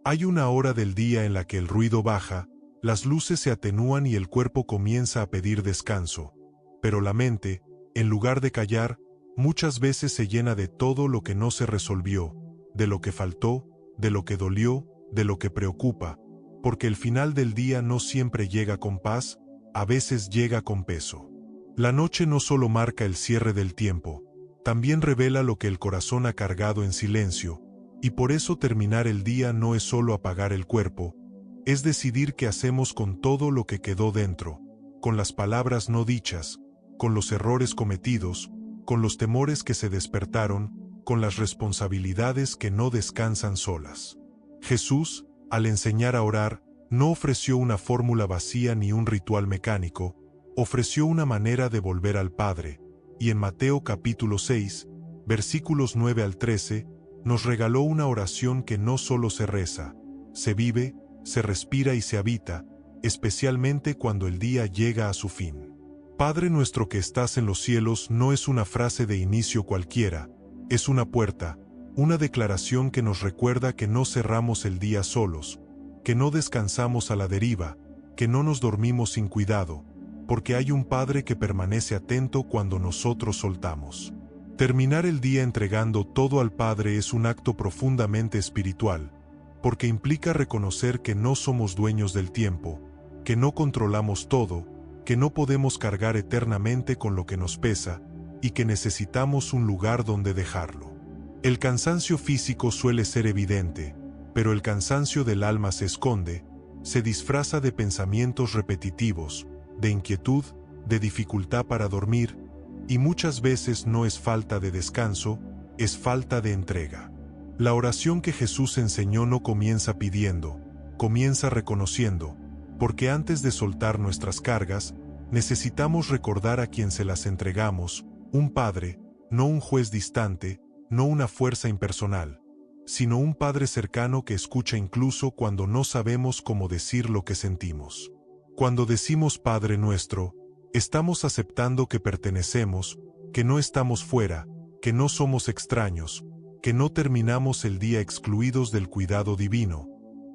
Hay una hora del día en la que el ruido baja, las luces se atenúan y el cuerpo comienza a pedir descanso. Pero la mente, en lugar de callar, muchas veces se llena de todo lo que no se resolvió, de lo que faltó, de lo que dolió, de lo que preocupa, porque el final del día no siempre llega con paz, a veces llega con peso. La noche no solo marca el cierre del tiempo, también revela lo que el corazón ha cargado en silencio, y por eso terminar el día no es solo apagar el cuerpo, es decidir qué hacemos con todo lo que quedó dentro, con las palabras no dichas, con los errores cometidos, con los temores que se despertaron, con las responsabilidades que no descansan solas. Jesús, al enseñar a orar, no ofreció una fórmula vacía ni un ritual mecánico, ofreció una manera de volver al Padre, y en Mateo capítulo 6, versículos 9 al 13, nos regaló una oración que no solo se reza, se vive, se respira y se habita, especialmente cuando el día llega a su fin. Padre nuestro que estás en los cielos no es una frase de inicio cualquiera, es una puerta, una declaración que nos recuerda que no cerramos el día solos, que no descansamos a la deriva, que no nos dormimos sin cuidado, porque hay un Padre que permanece atento cuando nosotros soltamos. Terminar el día entregando todo al Padre es un acto profundamente espiritual, porque implica reconocer que no somos dueños del tiempo, que no controlamos todo, que no podemos cargar eternamente con lo que nos pesa, y que necesitamos un lugar donde dejarlo. El cansancio físico suele ser evidente, pero el cansancio del alma se esconde, se disfraza de pensamientos repetitivos, de inquietud, de dificultad para dormir, y muchas veces no es falta de descanso, es falta de entrega. La oración que Jesús enseñó no comienza pidiendo, comienza reconociendo, porque antes de soltar nuestras cargas, necesitamos recordar a quien se las entregamos, un Padre, no un juez distante, no una fuerza impersonal, sino un Padre cercano que escucha incluso cuando no sabemos cómo decir lo que sentimos. Cuando decimos Padre nuestro, estamos aceptando que pertenecemos, que no estamos fuera, que no somos extraños, que no terminamos el día excluidos del cuidado divino,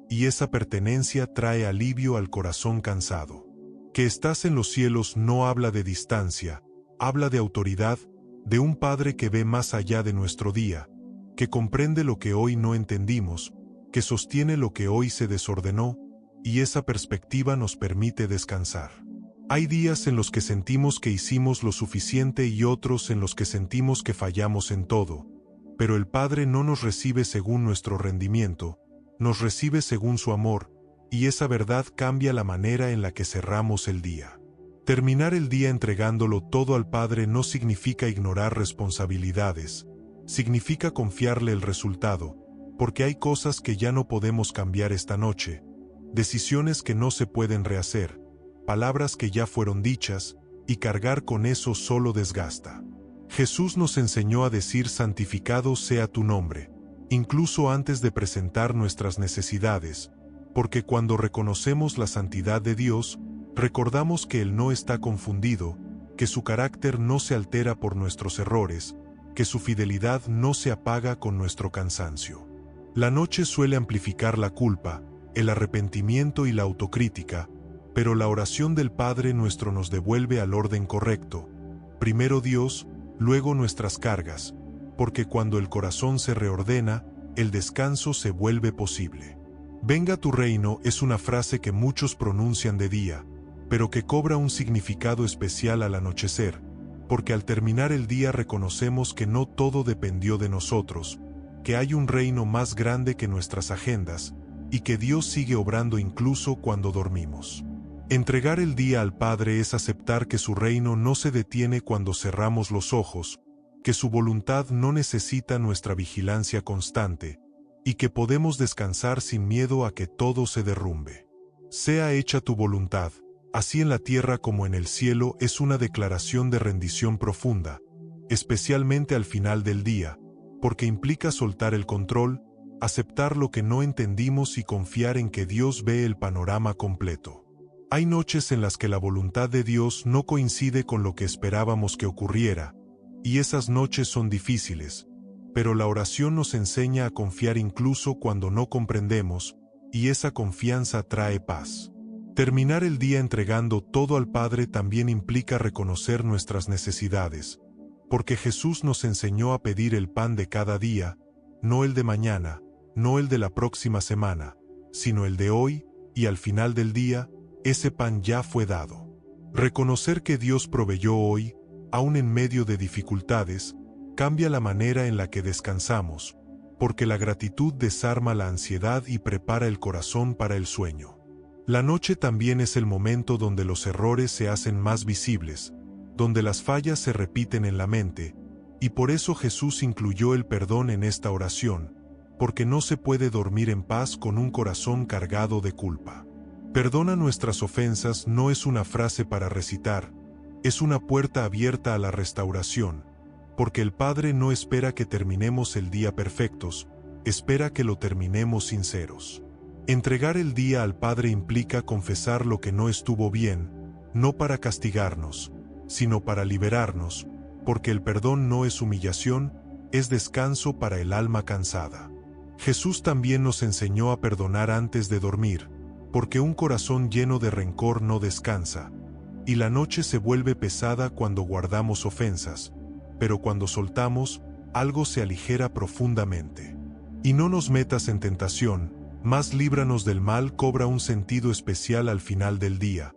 y esa pertenencia trae alivio al corazón cansado. Que estás en los cielos no habla de distancia, habla de autoridad, de un Padre que ve más allá de nuestro día, que comprende lo que hoy no entendimos, que sostiene lo que hoy se desordenó, y esa perspectiva nos permite descansar. Hay días en los que sentimos que hicimos lo suficiente y otros en los que sentimos que fallamos en todo, pero el Padre no nos recibe según nuestro rendimiento, nos recibe según su amor, y esa verdad cambia la manera en la que cerramos el día. Terminar el día entregándolo todo al Padre no significa ignorar responsabilidades, significa confiarle el resultado, porque hay cosas que ya no podemos cambiar esta noche, decisiones que no se pueden rehacer, palabras que ya fueron dichas, y cargar con eso solo desgasta. Jesús nos enseñó a decir santificado sea tu nombre, incluso antes de presentar nuestras necesidades, porque cuando reconocemos la santidad de Dios, recordamos que Él no está confundido, que su carácter no se altera por nuestros errores, que su fidelidad no se apaga con nuestro cansancio. La noche suele amplificar la culpa, el arrepentimiento y la autocrítica, pero la oración del Padre nuestro nos devuelve al orden correcto. Primero Dios, luego nuestras cargas, porque cuando el corazón se reordena, el descanso se vuelve posible. Venga tu reino es una frase que muchos pronuncian de día, pero que cobra un significado especial al anochecer, porque al terminar el día reconocemos que no todo dependió de nosotros, que hay un reino más grande que nuestras agendas, y que Dios sigue obrando incluso cuando dormimos. Entregar el día al Padre es aceptar que su reino no se detiene cuando cerramos los ojos, que su voluntad no necesita nuestra vigilancia constante, y que podemos descansar sin miedo a que todo se derrumbe. Sea hecha tu voluntad, así en la tierra como en el cielo es una declaración de rendición profunda, especialmente al final del día, porque implica soltar el control, aceptar lo que no entendimos y confiar en que Dios ve el panorama completo. Hay noches en las que la voluntad de Dios no coincide con lo que esperábamos que ocurriera, y esas noches son difíciles, pero la oración nos enseña a confiar incluso cuando no comprendemos, y esa confianza trae paz. Terminar el día entregando todo al Padre también implica reconocer nuestras necesidades, porque Jesús nos enseñó a pedir el pan de cada día, no el de mañana, no el de la próxima semana, sino el de hoy, y al final del día, ese pan ya fue dado. Reconocer que Dios proveyó hoy, aun en medio de dificultades, cambia la manera en la que descansamos, porque la gratitud desarma la ansiedad y prepara el corazón para el sueño. La noche también es el momento donde los errores se hacen más visibles, donde las fallas se repiten en la mente, y por eso Jesús incluyó el perdón en esta oración, porque no se puede dormir en paz con un corazón cargado de culpa. Perdona nuestras ofensas no es una frase para recitar, es una puerta abierta a la restauración, porque el Padre no espera que terminemos el día perfectos, espera que lo terminemos sinceros. Entregar el día al Padre implica confesar lo que no estuvo bien, no para castigarnos, sino para liberarnos, porque el perdón no es humillación, es descanso para el alma cansada. Jesús también nos enseñó a perdonar antes de dormir, porque un corazón lleno de rencor no descansa, y la noche se vuelve pesada cuando guardamos ofensas, pero cuando soltamos, algo se aligera profundamente. Y no nos metas en tentación, mas líbranos del mal cobra un sentido especial al final del día,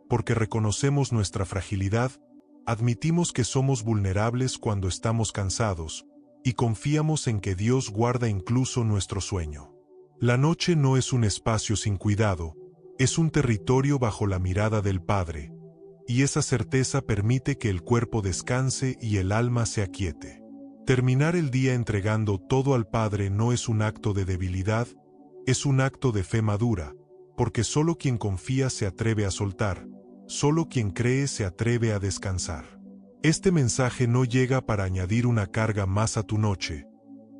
porque reconocemos nuestra fragilidad, admitimos que somos vulnerables cuando estamos cansados, y confiamos en que Dios guarda incluso nuestro sueño. La noche no es un espacio sin cuidado, es un territorio bajo la mirada del Padre, y esa certeza permite que el cuerpo descanse y el alma se aquiete. Terminar el día entregando todo al Padre no es un acto de debilidad, es un acto de fe madura, porque solo quien confía se atreve a soltar, solo quien cree se atreve a descansar. Este mensaje no llega para añadir una carga más a tu noche,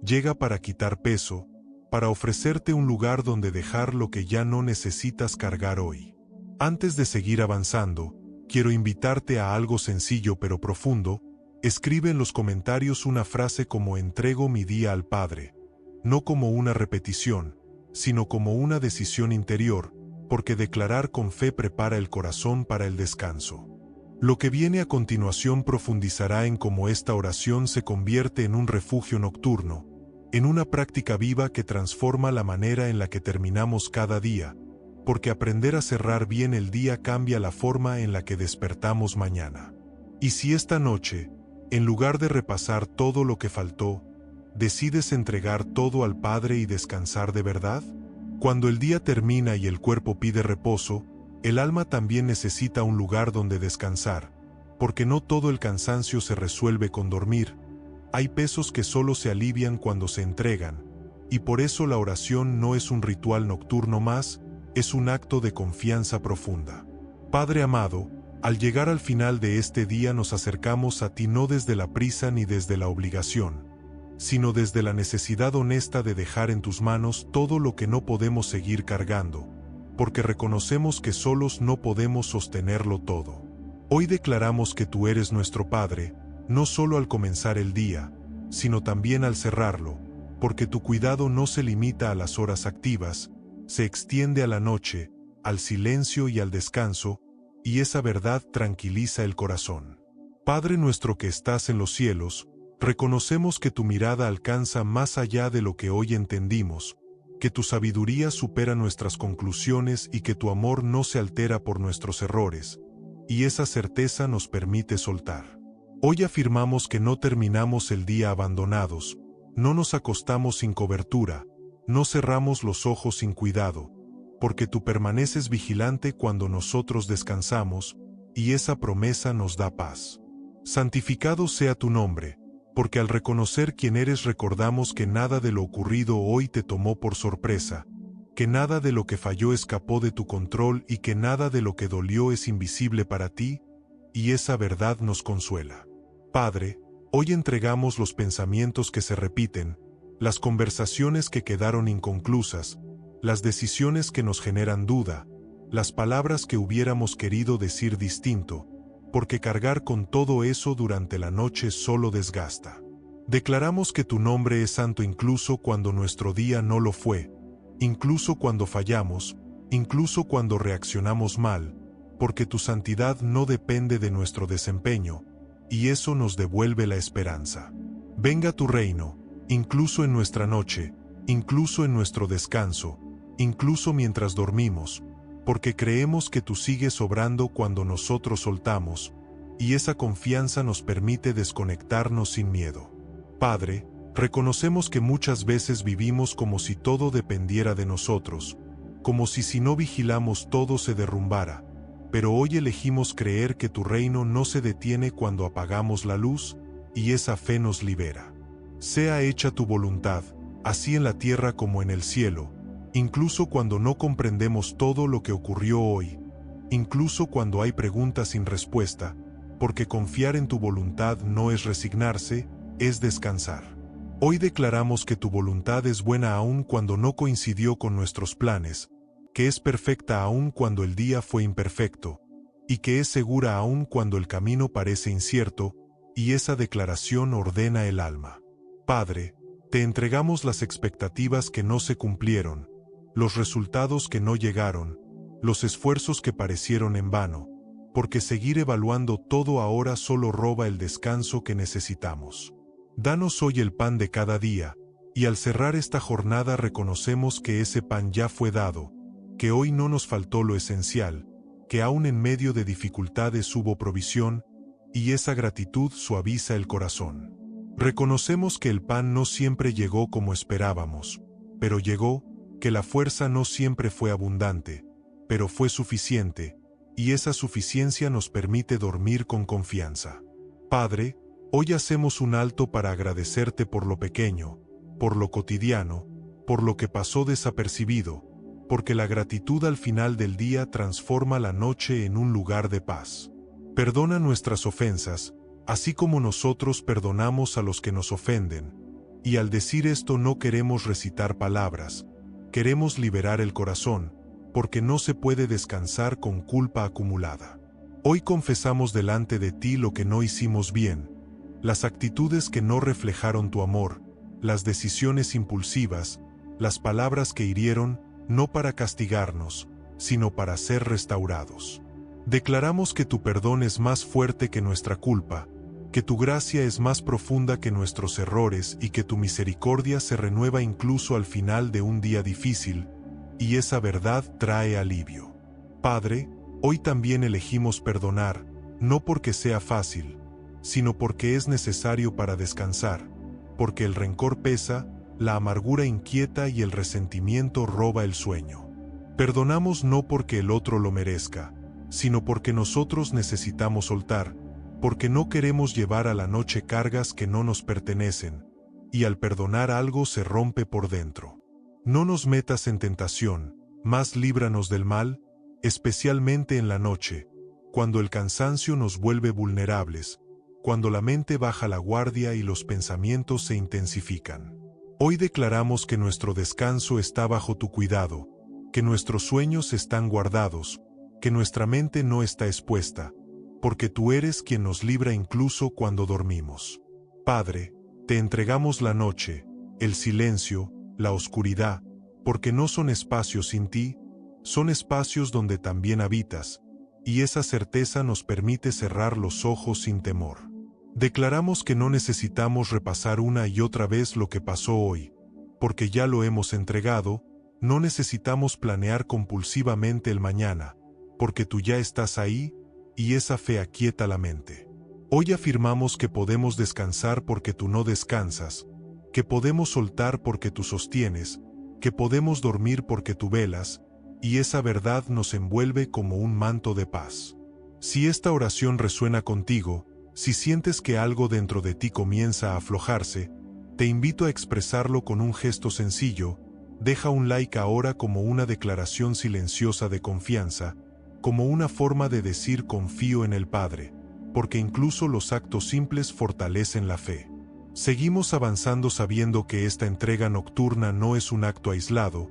llega para quitar peso, para ofrecerte un lugar donde dejar lo que ya no necesitas cargar hoy. Antes de seguir avanzando, quiero invitarte a algo sencillo pero profundo. Escribe en los comentarios una frase como entrego mi día al Padre, no como una repetición, sino como una decisión interior, porque declarar con fe prepara el corazón para el descanso. Lo que viene a continuación profundizará en cómo esta oración se convierte en un refugio nocturno, en una práctica viva que transforma la manera en la que terminamos cada día, porque aprender a cerrar bien el día cambia la forma en la que despertamos mañana. Y si esta noche, en lugar de repasar todo lo que faltó, ¿decides entregar todo al Padre y descansar de verdad? Cuando el día termina y el cuerpo pide reposo, el alma también necesita un lugar donde descansar, porque no todo el cansancio se resuelve con dormir. Hay pesos que solo se alivian cuando se entregan, y por eso la oración no es un ritual nocturno más, es un acto de confianza profunda. Padre amado, al llegar al final de este día nos acercamos a ti no desde la prisa ni desde la obligación, sino desde la necesidad honesta de dejar en tus manos todo lo que no podemos seguir cargando, porque reconocemos que solos no podemos sostenerlo todo. Hoy declaramos que tú eres nuestro Padre, no solo al comenzar el día, sino también al cerrarlo, porque tu cuidado no se limita a las horas activas, se extiende a la noche, al silencio y al descanso, y esa verdad tranquiliza el corazón. Padre nuestro que estás en los cielos, reconocemos que tu mirada alcanza más allá de lo que hoy entendimos, que tu sabiduría supera nuestras conclusiones y que tu amor no se altera por nuestros errores, y esa certeza nos permite soltar. Hoy afirmamos que no terminamos el día abandonados, no nos acostamos sin cobertura, no cerramos los ojos sin cuidado, porque tú permaneces vigilante cuando nosotros descansamos, y esa promesa nos da paz. Santificado sea tu nombre, porque al reconocer quién eres recordamos que nada de lo ocurrido hoy te tomó por sorpresa, que nada de lo que falló escapó de tu control y que nada de lo que dolió es invisible para ti, y esa verdad nos consuela. Padre, hoy entregamos los pensamientos que se repiten, las conversaciones que quedaron inconclusas, las decisiones que nos generan duda, las palabras que hubiéramos querido decir distinto, porque cargar con todo eso durante la noche solo desgasta. Declaramos que tu nombre es santo incluso cuando nuestro día no lo fue, incluso cuando fallamos, incluso cuando reaccionamos mal, porque tu santidad no depende de nuestro desempeño, y eso nos devuelve la esperanza. Venga tu reino, incluso en nuestra noche, incluso en nuestro descanso, incluso mientras dormimos, porque creemos que tú sigues obrando cuando nosotros soltamos, y esa confianza nos permite desconectarnos sin miedo. Padre, reconocemos que muchas veces vivimos como si todo dependiera de nosotros, como si no vigilamos todo se derrumbara, pero hoy elegimos creer que tu reino no se detiene cuando apagamos la luz, y esa fe nos libera. Sea hecha tu voluntad, así en la tierra como en el cielo, incluso cuando no comprendemos todo lo que ocurrió hoy, incluso cuando hay preguntas sin respuesta, porque confiar en tu voluntad no es resignarse, es descansar. Hoy declaramos que tu voluntad es buena aun cuando no coincidió con nuestros planes, que es perfecta aun cuando el día fue imperfecto, y que es segura aun cuando el camino parece incierto, y esa declaración ordena el alma. Padre, te entregamos las expectativas que no se cumplieron, los resultados que no llegaron, los esfuerzos que parecieron en vano, porque seguir evaluando todo ahora solo roba el descanso que necesitamos. Danos hoy el pan de cada día, y al cerrar esta jornada reconocemos que ese pan ya fue dado, que hoy no nos faltó lo esencial, que aún en medio de dificultades hubo provisión, y esa gratitud suaviza el corazón. Reconocemos que el pan no siempre llegó como esperábamos, pero llegó, que la fuerza no siempre fue abundante, pero fue suficiente, y esa suficiencia nos permite dormir con confianza. Padre, hoy hacemos un alto para agradecerte por lo pequeño, por lo cotidiano, por lo que pasó desapercibido, porque la gratitud al final del día transforma la noche en un lugar de paz. Perdona nuestras ofensas, así como nosotros perdonamos a los que nos ofenden, y al decir esto no queremos recitar palabras, queremos liberar el corazón, porque no se puede descansar con culpa acumulada. Hoy confesamos delante de ti lo que no hicimos bien, las actitudes que no reflejaron tu amor, las decisiones impulsivas, las palabras que hirieron, no para castigarnos, sino para ser restaurados. Declaramos que tu perdón es más fuerte que nuestra culpa, que tu gracia es más profunda que nuestros errores y que tu misericordia se renueva incluso al final de un día difícil, y esa verdad trae alivio. Padre, hoy también elegimos perdonar, no porque sea fácil, sino porque es necesario para descansar, porque el rencor pesa, la amargura inquieta y el resentimiento roba el sueño. Perdonamos no porque el otro lo merezca, sino porque nosotros necesitamos soltar, porque no queremos llevar a la noche cargas que no nos pertenecen, y al perdonar algo se rompe por dentro. No nos metas en tentación, mas líbranos del mal, especialmente en la noche, cuando el cansancio nos vuelve vulnerables, cuando la mente baja la guardia y los pensamientos se intensifican. Hoy declaramos que nuestro descanso está bajo tu cuidado, que nuestros sueños están guardados, que nuestra mente no está expuesta, porque tú eres quien nos libra incluso cuando dormimos. Padre, te entregamos la noche, el silencio, la oscuridad, porque no son espacios sin ti, son espacios donde también habitas, y esa certeza nos permite cerrar los ojos sin temor. Declaramos que no necesitamos repasar una y otra vez lo que pasó hoy, porque ya lo hemos entregado, no necesitamos planear compulsivamente el mañana, porque tú ya estás ahí, y esa fe aquieta la mente. Hoy afirmamos que podemos descansar porque tú no descansas, que podemos soltar porque tú sostienes, que podemos dormir porque tú velas, y esa verdad nos envuelve como un manto de paz. Si esta oración resuena contigo, si sientes que algo dentro de ti comienza a aflojarse, te invito a expresarlo con un gesto sencillo. Deja un like ahora como una declaración silenciosa de confianza, como una forma de decir confío en el Padre, porque incluso los actos simples fortalecen la fe. Seguimos avanzando sabiendo que esta entrega nocturna no es un acto aislado,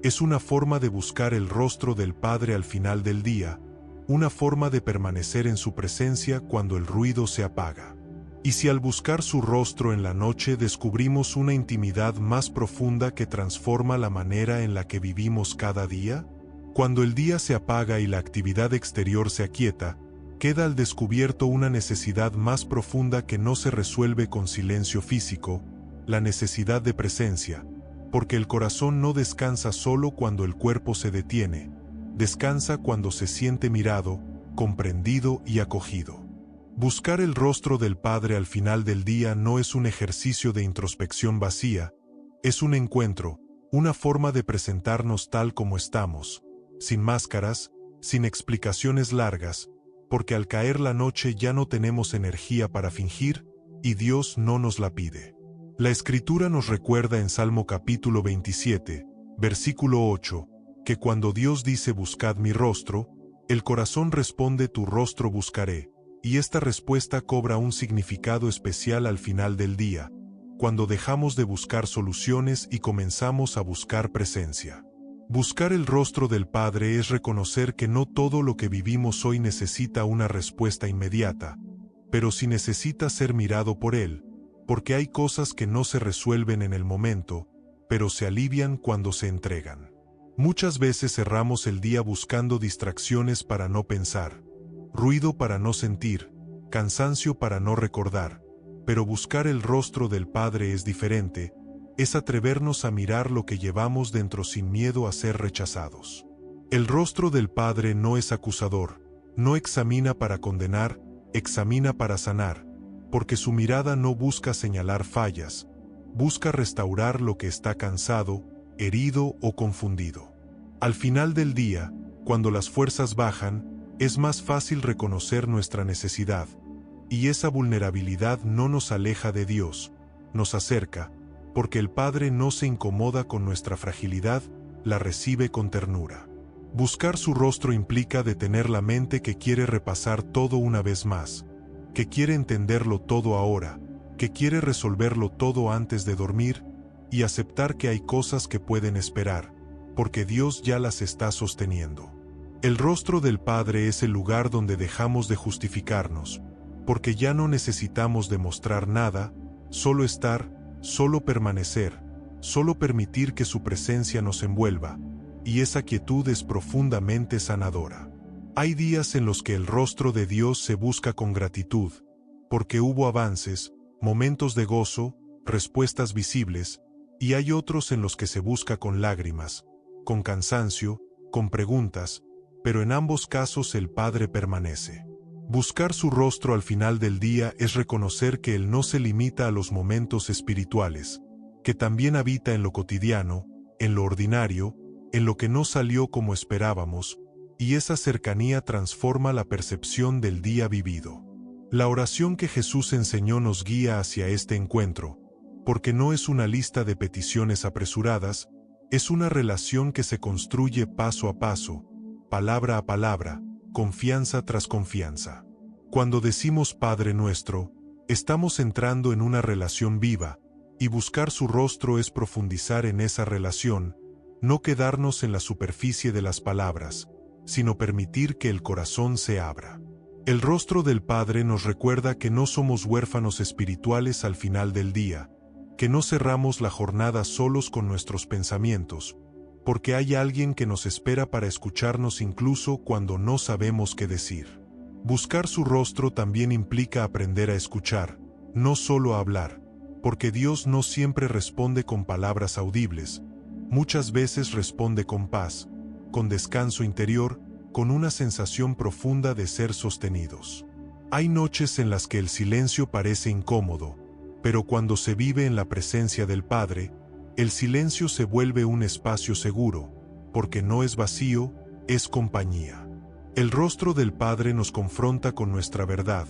es una forma de buscar el rostro del Padre al final del día, una forma de permanecer en su presencia cuando el ruido se apaga. ¿Y si al buscar su rostro en la noche descubrimos una intimidad más profunda que transforma la manera en la que vivimos cada día? Cuando el día se apaga y la actividad exterior se aquieta, queda al descubierto una necesidad más profunda que no se resuelve con silencio físico, la necesidad de presencia, porque el corazón no descansa solo cuando el cuerpo se detiene, descansa cuando se siente mirado, comprendido y acogido. Buscar el rostro del Padre al final del día no es un ejercicio de introspección vacía, es un encuentro, una forma de presentarnos tal como estamos, sin máscaras, sin explicaciones largas, porque al caer la noche ya no tenemos energía para fingir, y Dios no nos la pide. La Escritura nos recuerda en Salmo capítulo 27, versículo 8, que cuando Dios dice buscad mi rostro, el corazón responde tu rostro buscaré, y esta respuesta cobra un significado especial al final del día, cuando dejamos de buscar soluciones y comenzamos a buscar presencia. Buscar el rostro del Padre es reconocer que no todo lo que vivimos hoy necesita una respuesta inmediata, pero sí necesita ser mirado por Él, porque hay cosas que no se resuelven en el momento, pero se alivian cuando se entregan. Muchas veces cerramos el día buscando distracciones para no pensar, ruido para no sentir, cansancio para no recordar, pero buscar el rostro del Padre es diferente, es atrevernos a mirar lo que llevamos dentro sin miedo a ser rechazados. El rostro del Padre no es acusador, no examina para condenar, examina para sanar, porque su mirada no busca señalar fallas, busca restaurar lo que está cansado, herido o confundido. Al final del día, cuando las fuerzas bajan, es más fácil reconocer nuestra necesidad, y esa vulnerabilidad no nos aleja de Dios, nos acerca, porque el Padre no se incomoda con nuestra fragilidad, la recibe con ternura. Buscar su rostro implica detener la mente que quiere repasar todo una vez más, que quiere entenderlo todo ahora, que quiere resolverlo todo antes de dormir, y aceptar que hay cosas que pueden esperar, porque Dios ya las está sosteniendo. El rostro del Padre es el lugar donde dejamos de justificarnos, porque ya no necesitamos demostrar nada, solo estar, solo permanecer, solo permitir que su presencia nos envuelva, y esa quietud es profundamente sanadora. Hay días en los que el rostro de Dios se busca con gratitud, porque hubo avances, momentos de gozo, respuestas visibles, y hay otros en los que se busca con lágrimas, con cansancio, con preguntas, pero en ambos casos el Padre permanece. Buscar su rostro al final del día es reconocer que Él no se limita a los momentos espirituales, que también habita en lo cotidiano, en lo ordinario, en lo que no salió como esperábamos, y esa cercanía transforma la percepción del día vivido. La oración que Jesús enseñó nos guía hacia este encuentro, porque no es una lista de peticiones apresuradas, es una relación que se construye paso a paso, palabra a palabra, confianza tras confianza. Cuando decimos Padre nuestro, estamos entrando en una relación viva, y buscar su rostro es profundizar en esa relación, no quedarnos en la superficie de las palabras, sino permitir que el corazón se abra. El rostro del Padre nos recuerda que no somos huérfanos espirituales al final del día, que no cerramos la jornada solos con nuestros pensamientos, porque hay alguien que nos espera para escucharnos incluso cuando no sabemos qué decir. Buscar su rostro también implica aprender a escuchar, no solo a hablar, porque Dios no siempre responde con palabras audibles, muchas veces responde con paz, con descanso interior, con una sensación profunda de ser sostenidos. Hay noches en las que el silencio parece incómodo, pero cuando se vive en la presencia del Padre, el silencio se vuelve un espacio seguro, porque no es vacío, es compañía. El rostro del Padre nos confronta con nuestra verdad,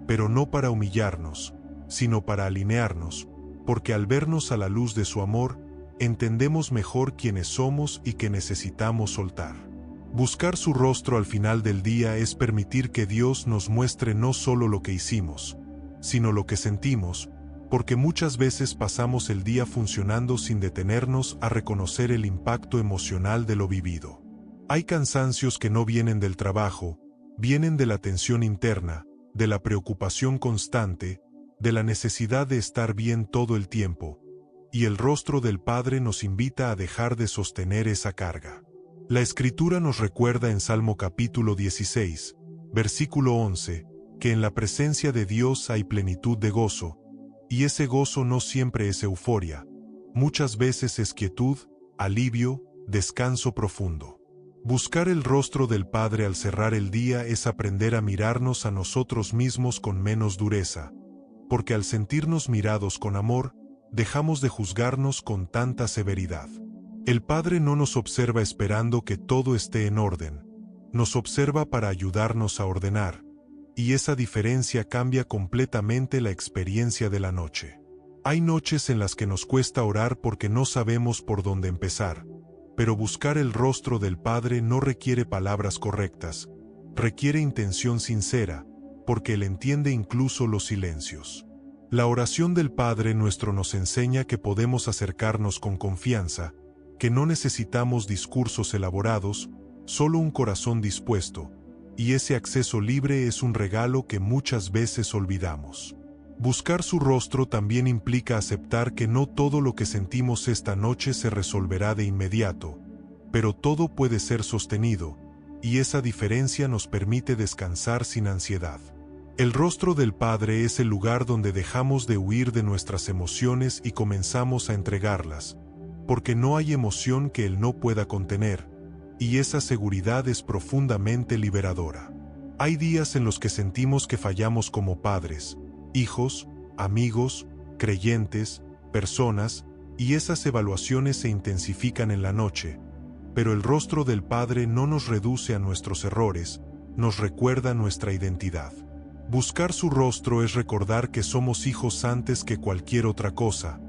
pero no para humillarnos, sino para alinearnos, porque al vernos a la luz de su amor, entendemos mejor quiénes somos y que necesitamos soltar. Buscar su rostro al final del día es permitir que Dios nos muestre no solo lo que hicimos, sino lo que sentimos, porque muchas veces pasamos el día funcionando sin detenernos a reconocer el impacto emocional de lo vivido. Hay cansancios que no vienen del trabajo, vienen de la tensión interna, de la preocupación constante, de la necesidad de estar bien todo el tiempo, y el rostro del Padre nos invita a dejar de sostener esa carga. La Escritura nos recuerda en Salmo capítulo 16, versículo 11, que en la presencia de Dios hay plenitud de gozo, y ese gozo no siempre es euforia, muchas veces es quietud, alivio, descanso profundo. Buscar el rostro del Padre al cerrar el día es aprender a mirarnos a nosotros mismos con menos dureza, porque al sentirnos mirados con amor, dejamos de juzgarnos con tanta severidad. El Padre no nos observa esperando que todo esté en orden, nos observa para ayudarnos a ordenar, y esa diferencia cambia completamente la experiencia de la noche. Hay noches en las que nos cuesta orar porque no sabemos por dónde empezar, pero buscar el rostro del Padre no requiere palabras correctas, requiere intención sincera, porque Él entiende incluso los silencios. La oración del Padre nuestro nos enseña que podemos acercarnos con confianza, que no necesitamos discursos elaborados, solo un corazón dispuesto, y ese acceso libre es un regalo que muchas veces olvidamos. Buscar su rostro también implica aceptar que no todo lo que sentimos esta noche se resolverá de inmediato, pero todo puede ser sostenido, y esa diferencia nos permite descansar sin ansiedad. El rostro del Padre es el lugar donde dejamos de huir de nuestras emociones y comenzamos a entregarlas, porque no hay emoción que Él no pueda contener, y esa seguridad es profundamente liberadora. Hay días en los que sentimos que fallamos como padres, hijos, amigos, creyentes, personas, y esas evaluaciones se intensifican en la noche, pero el rostro del Padre no nos reduce a nuestros errores, nos recuerda nuestra identidad. Buscar su rostro es recordar que somos hijos antes que cualquier otra cosa,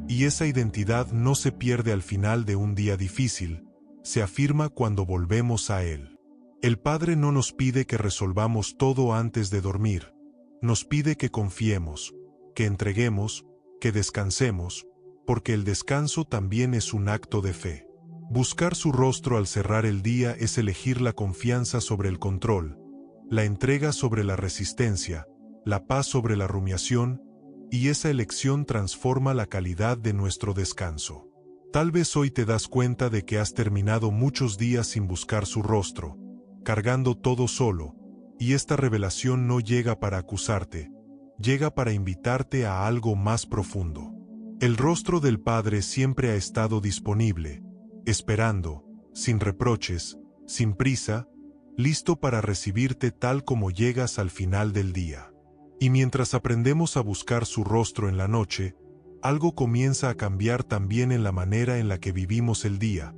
y esa identidad no se pierde al final de un día difícil, se afirma cuando volvemos a Él. El Padre no nos pide que resolvamos todo antes de dormir, nos pide que confiemos, que entreguemos, que descansemos, porque el descanso también es un acto de fe. Buscar su rostro al cerrar el día es elegir la confianza sobre el control, la entrega sobre la resistencia, la paz sobre la rumiación, y esa elección transforma la calidad de nuestro descanso. Tal vez hoy te das cuenta de que has terminado muchos días sin buscar su rostro, cargando todo solo, y esta revelación no llega para acusarte, llega para invitarte a algo más profundo. El rostro del Padre siempre ha estado disponible, esperando, sin reproches, sin prisa, listo para recibirte tal como llegas al final del día. Y mientras aprendemos a buscar su rostro en la noche, algo comienza a cambiar también en la manera en la que vivimos el día,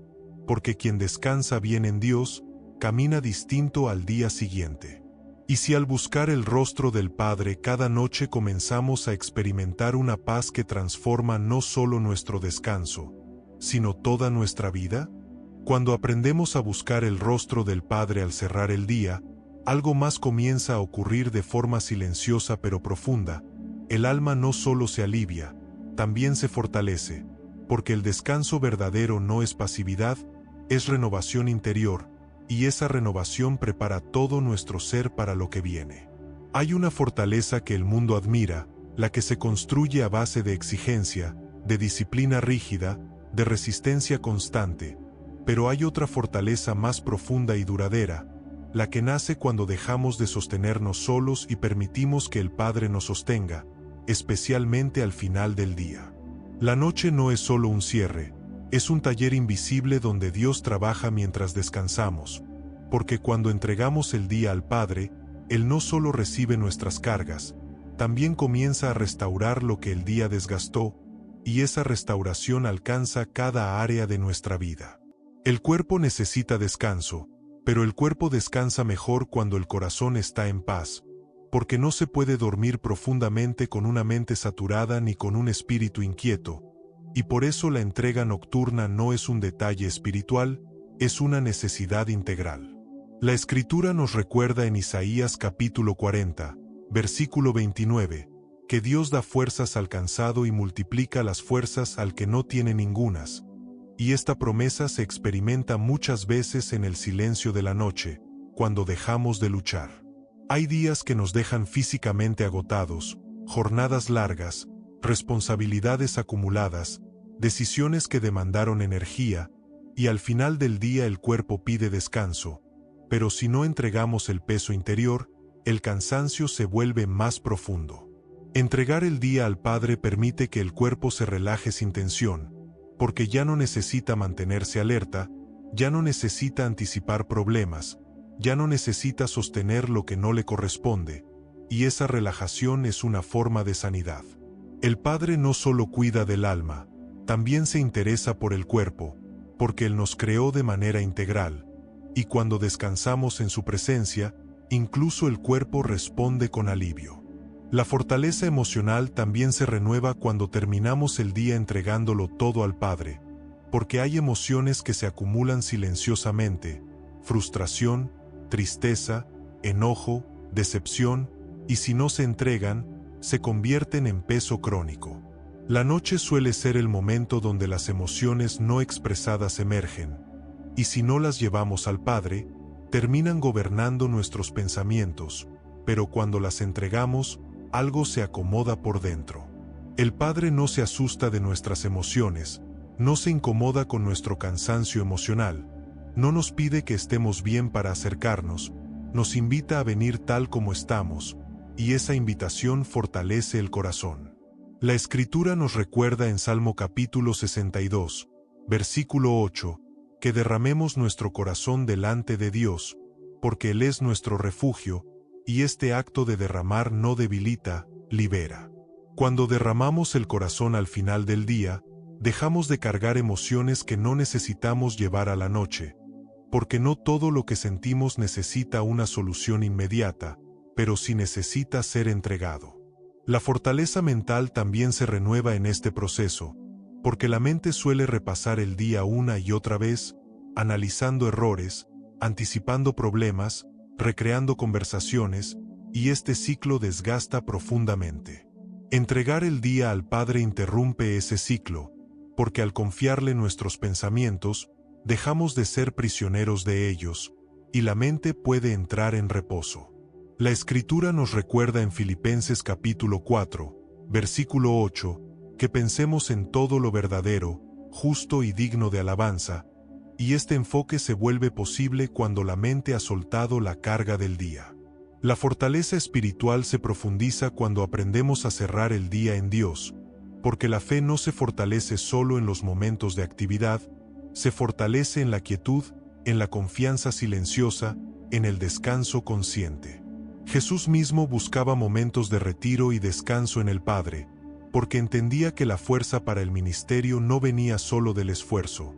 porque quien descansa bien en Dios, camina distinto al día siguiente. Y si al buscar el rostro del Padre cada noche comenzamos a experimentar una paz que transforma no solo nuestro descanso, sino toda nuestra vida, cuando aprendemos a buscar el rostro del Padre al cerrar el día, algo más comienza a ocurrir de forma silenciosa pero profunda. El alma no solo se alivia, también se fortalece, porque el descanso verdadero no es pasividad, es renovación interior, y esa renovación prepara todo nuestro ser para lo que viene. Hay una fortaleza que el mundo admira, la que se construye a base de exigencia, de disciplina rígida, de resistencia constante, pero hay otra fortaleza más profunda y duradera, la que nace cuando dejamos de sostenernos solos y permitimos que el Padre nos sostenga, especialmente al final del día. La noche no es solo un cierre, es un taller invisible donde Dios trabaja mientras descansamos, porque cuando entregamos el día al Padre, Él no solo recibe nuestras cargas, también comienza a restaurar lo que el día desgastó, y esa restauración alcanza cada área de nuestra vida. El cuerpo necesita descanso, pero el cuerpo descansa mejor cuando el corazón está en paz, porque no se puede dormir profundamente con una mente saturada ni con un espíritu inquieto, y por eso la entrega nocturna no es un detalle espiritual, es una necesidad integral. La Escritura nos recuerda en Isaías capítulo 40, versículo 29, que Dios da fuerzas al cansado y multiplica las fuerzas al que no tiene ningunas, y esta promesa se experimenta muchas veces en el silencio de la noche, cuando dejamos de luchar. Hay días que nos dejan físicamente agotados, jornadas largas, responsabilidades acumuladas, decisiones que demandaron energía, y al final del día el cuerpo pide descanso, pero si no entregamos el peso interior, el cansancio se vuelve más profundo. Entregar el día al Padre permite que el cuerpo se relaje sin tensión, porque ya no necesita mantenerse alerta, ya no necesita anticipar problemas, ya no necesita sostener lo que no le corresponde, y esa relajación es una forma de sanidad. El Padre no solo cuida del alma, también se interesa por el cuerpo, porque Él nos creó de manera integral, y cuando descansamos en su presencia, incluso el cuerpo responde con alivio. La fortaleza emocional también se renueva cuando terminamos el día entregándolo todo al Padre, porque hay emociones que se acumulan silenciosamente: frustración, tristeza, enojo, decepción, y si no se entregan, se convierten en peso crónico. La noche suele ser el momento donde las emociones no expresadas emergen, y si no las llevamos al Padre, terminan gobernando nuestros pensamientos, pero cuando las entregamos, algo se acomoda por dentro. El Padre no se asusta de nuestras emociones, no se incomoda con nuestro cansancio emocional, no nos pide que estemos bien para acercarnos, nos invita a venir tal como estamos, y esa invitación fortalece el corazón. La Escritura nos recuerda en Salmo capítulo 62, versículo 8, que derramemos nuestro corazón delante de Dios, porque Él es nuestro refugio, y este acto de derramar no debilita, libera. Cuando derramamos el corazón al final del día, dejamos de cargar emociones que no necesitamos llevar a la noche, porque no todo lo que sentimos necesita una solución inmediata, pero sí necesita ser entregado. La fortaleza mental también se renueva en este proceso, porque la mente suele repasar el día una y otra vez, analizando errores, anticipando problemas, recreando conversaciones, y este ciclo desgasta profundamente. Entregar el día al Padre interrumpe ese ciclo, porque al confiarle nuestros pensamientos, dejamos de ser prisioneros de ellos, y la mente puede entrar en reposo. La Escritura nos recuerda en Filipenses capítulo 4, versículo 8, que pensemos en todo lo verdadero, justo y digno de alabanza, y este enfoque se vuelve posible cuando la mente ha soltado la carga del día. La fortaleza espiritual se profundiza cuando aprendemos a cerrar el día en Dios, porque la fe no se fortalece solo en los momentos de actividad, se fortalece en la quietud, en la confianza silenciosa, en el descanso consciente. Jesús mismo buscaba momentos de retiro y descanso en el Padre, porque entendía que la fuerza para el ministerio no venía solo del esfuerzo,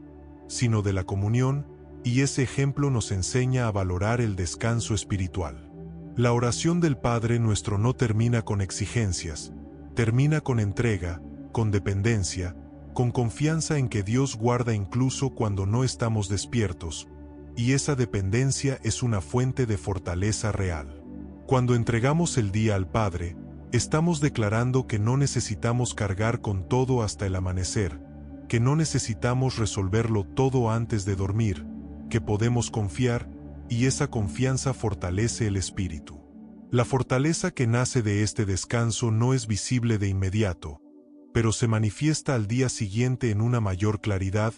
sino de la comunión, y ese ejemplo nos enseña a valorar el descanso espiritual. La oración del Padre nuestro no termina con exigencias, termina con entrega, con dependencia, con confianza en que Dios guarda incluso cuando no estamos despiertos, y esa dependencia es una fuente de fortaleza real. Cuando entregamos el día al Padre, estamos declarando que no necesitamos cargar con todo hasta el amanecer, que no necesitamos resolverlo todo antes de dormir, que podemos confiar, y esa confianza fortalece el espíritu. La fortaleza que nace de este descanso no es visible de inmediato, pero se manifiesta al día siguiente en una mayor claridad,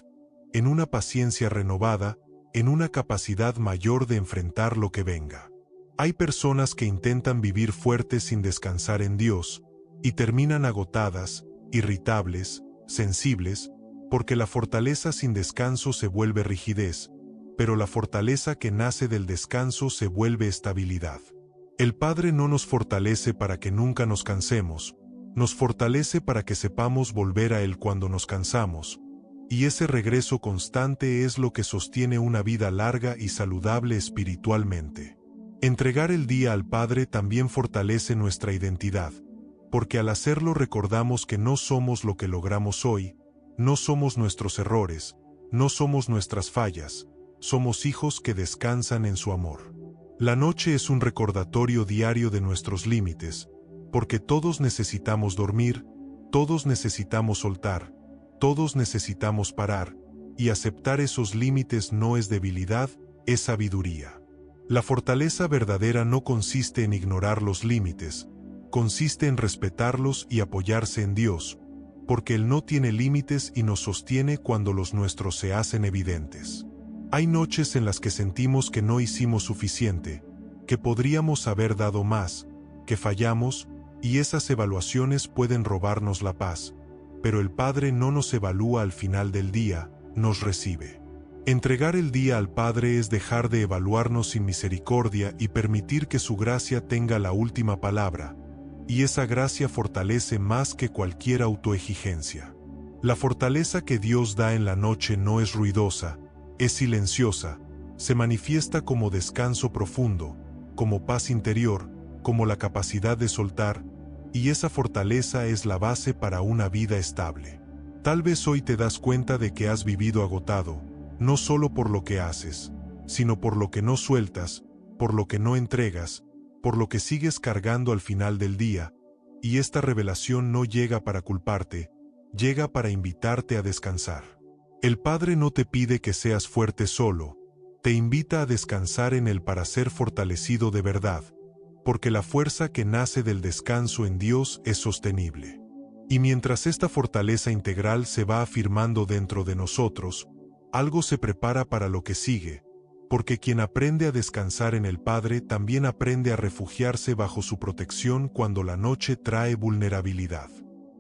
en una paciencia renovada, en una capacidad mayor de enfrentar lo que venga. Hay personas que intentan vivir fuertes sin descansar en Dios, y terminan agotadas, irritables, sensibles, porque la fortaleza sin descanso se vuelve rigidez, pero la fortaleza que nace del descanso se vuelve estabilidad. El Padre no nos fortalece para que nunca nos cansemos, nos fortalece para que sepamos volver a Él cuando nos cansamos, y ese regreso constante es lo que sostiene una vida larga y saludable espiritualmente. Entregar el día al Padre también fortalece nuestra identidad, porque al hacerlo recordamos que no somos lo que logramos hoy, no somos nuestros errores, no somos nuestras fallas, somos hijos que descansan en su amor. La noche es un recordatorio diario de nuestros límites, porque todos necesitamos dormir, todos necesitamos soltar, todos necesitamos parar, y aceptar esos límites no es debilidad, es sabiduría. La fortaleza verdadera no consiste en ignorar los límites, consiste en respetarlos y apoyarse en Dios, porque Él no tiene límites y nos sostiene cuando los nuestros se hacen evidentes. Hay noches en las que sentimos que no hicimos suficiente, que podríamos haber dado más, que fallamos, y esas evaluaciones pueden robarnos la paz, pero el Padre no nos evalúa al final del día, nos recibe. Entregar el día al Padre es dejar de evaluarnos sin misericordia y permitir que su gracia tenga la última palabra, y esa gracia fortalece más que cualquier autoexigencia. La fortaleza que Dios da en la noche no es ruidosa, es silenciosa, se manifiesta como descanso profundo, como paz interior, como la capacidad de soltar, y esa fortaleza es la base para una vida estable. Tal vez hoy te das cuenta de que has vivido agotado, no solo por lo que haces, sino por lo que no sueltas, por lo que no entregas, por lo que sigues cargando al final del día, y esta revelación no llega para culparte, llega para invitarte a descansar. El Padre no te pide que seas fuerte solo, te invita a descansar en Él para ser fortalecido de verdad, porque la fuerza que nace del descanso en Dios es sostenible. Y mientras esta fortaleza integral se va afirmando dentro de nosotros, algo se prepara para lo que sigue, porque quien aprende a descansar en el Padre también aprende a refugiarse bajo su protección cuando la noche trae vulnerabilidad.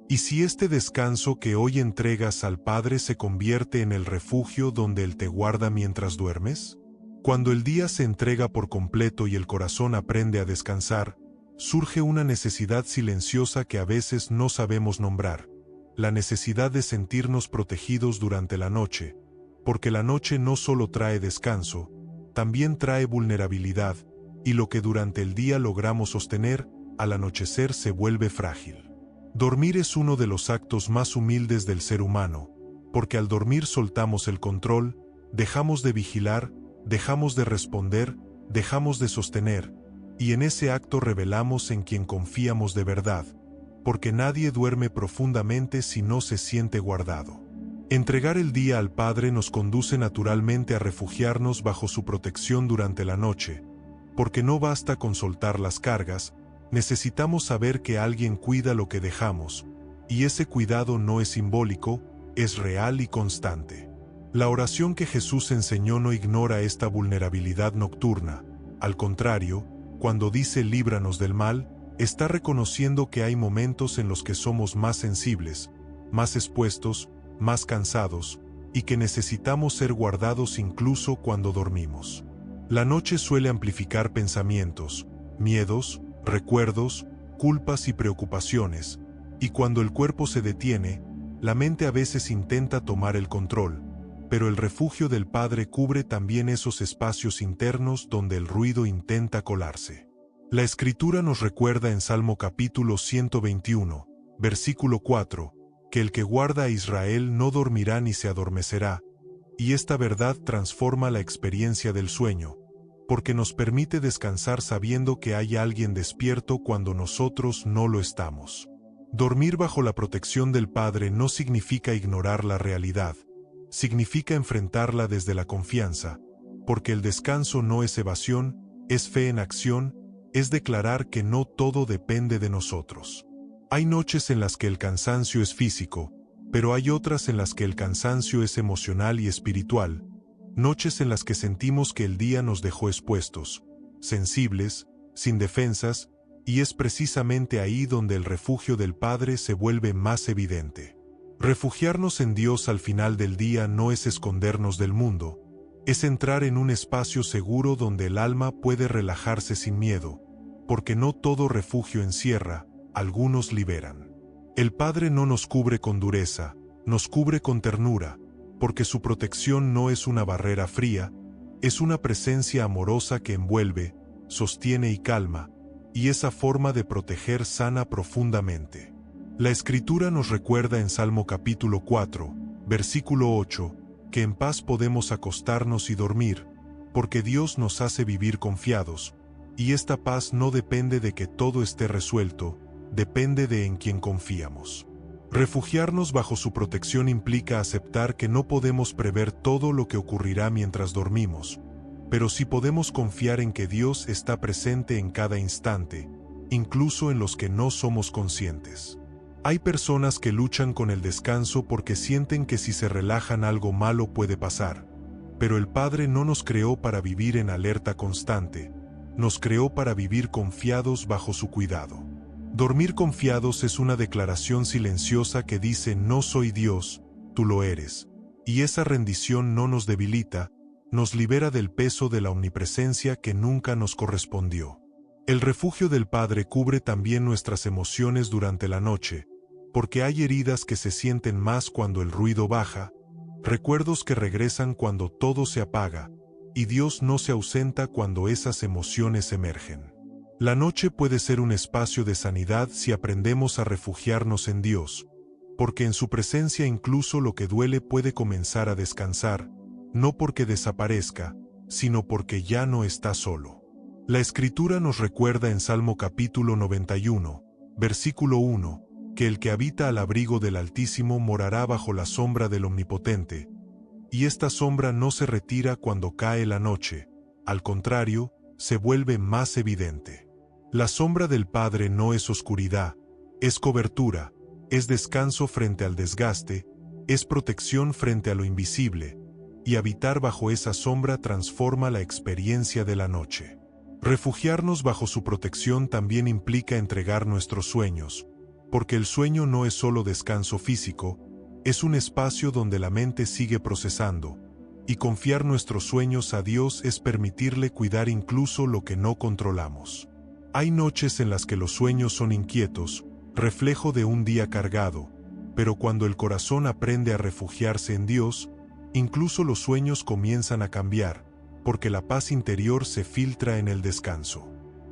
¿Y si este descanso que hoy entregas al Padre se convierte en el refugio donde Él te guarda mientras duermes? Cuando el día se entrega por completo y el corazón aprende a descansar, surge una necesidad silenciosa que a veces no sabemos nombrar, la necesidad de sentirnos protegidos durante la noche, porque la noche no solo trae descanso, también trae vulnerabilidad, y lo que durante el día logramos sostener, al anochecer se vuelve frágil. Dormir es uno de los actos más humildes del ser humano, porque al dormir soltamos el control, dejamos de vigilar, dejamos de responder, dejamos de sostener, y en ese acto revelamos en quien confiamos de verdad, porque nadie duerme profundamente si no se siente guardado. Entregar el día al Padre nos conduce naturalmente a refugiarnos bajo su protección durante la noche, porque no basta con soltar las cargas, necesitamos saber que alguien cuida lo que dejamos, y ese cuidado no es simbólico, es real y constante. La oración que Jesús enseñó no ignora esta vulnerabilidad nocturna, al contrario, cuando dice líbranos del mal, está reconociendo que hay momentos en los que somos más sensibles, más expuestos, más cansados, y que necesitamos ser guardados incluso cuando dormimos. La noche suele amplificar pensamientos, miedos, recuerdos, culpas y preocupaciones, y cuando el cuerpo se detiene, la mente a veces intenta tomar el control, pero el refugio del Padre cubre también esos espacios internos donde el ruido intenta colarse. La Escritura nos recuerda en Salmo capítulo 121, versículo 4, que el que guarda a Israel no dormirá ni se adormecerá, y esta verdad transforma la experiencia del sueño, porque nos permite descansar sabiendo que hay alguien despierto cuando nosotros no lo estamos. Dormir bajo la protección del Padre no significa ignorar la realidad, significa enfrentarla desde la confianza, porque el descanso no es evasión, es fe en acción, es declarar que no todo depende de nosotros. Hay noches en las que el cansancio es físico, pero hay otras en las que el cansancio es emocional y espiritual, noches en las que sentimos que el día nos dejó expuestos, sensibles, sin defensas, y es precisamente ahí donde el refugio del Padre se vuelve más evidente. Refugiarnos en Dios al final del día no es escondernos del mundo, es entrar en un espacio seguro donde el alma puede relajarse sin miedo, porque no todo refugio encierra, algunos liberan. El Padre no nos cubre con dureza, nos cubre con ternura, porque su protección no es una barrera fría, es una presencia amorosa que envuelve, sostiene y calma, y esa forma de proteger sana profundamente. La Escritura nos recuerda en Salmo capítulo 4, versículo 8, que en paz podemos acostarnos y dormir, porque Dios nos hace vivir confiados, y esta paz no depende de que todo esté resuelto, depende de en quien confiamos. Refugiarnos bajo su protección implica aceptar que no podemos prever todo lo que ocurrirá mientras dormimos, pero sí podemos confiar en que Dios está presente en cada instante, incluso en los que no somos conscientes. Hay personas que luchan con el descanso porque sienten que si se relajan algo malo puede pasar, pero el Padre no nos creó para vivir en alerta constante, nos creó para vivir confiados bajo su cuidado. Dormir confiados es una declaración silenciosa que dice: no soy Dios, tú lo eres, y esa rendición no nos debilita, nos libera del peso de la omnipresencia que nunca nos correspondió. El refugio del Padre cubre también nuestras emociones durante la noche, porque hay heridas que se sienten más cuando el ruido baja, recuerdos que regresan cuando todo se apaga, y Dios no se ausenta cuando esas emociones emergen. La noche puede ser un espacio de sanidad si aprendemos a refugiarnos en Dios, porque en su presencia incluso lo que duele puede comenzar a descansar, no porque desaparezca, sino porque ya no está solo. La Escritura nos recuerda en Salmo capítulo 91, versículo 1, que el que habita al abrigo del Altísimo morará bajo la sombra del Omnipotente, y esta sombra no se retira cuando cae la noche, al contrario, se vuelve más evidente. La sombra del Padre no es oscuridad, es cobertura, es descanso frente al desgaste, es protección frente a lo invisible, y habitar bajo esa sombra transforma la experiencia de la noche. Refugiarnos bajo su protección también implica entregar nuestros sueños, porque el sueño no es solo descanso físico, es un espacio donde la mente sigue procesando, y confiar nuestros sueños a Dios es permitirle cuidar incluso lo que no controlamos. Hay noches en las que los sueños son inquietos, reflejo de un día cargado, pero cuando el corazón aprende a refugiarse en Dios, incluso los sueños comienzan a cambiar, porque la paz interior se filtra en el descanso.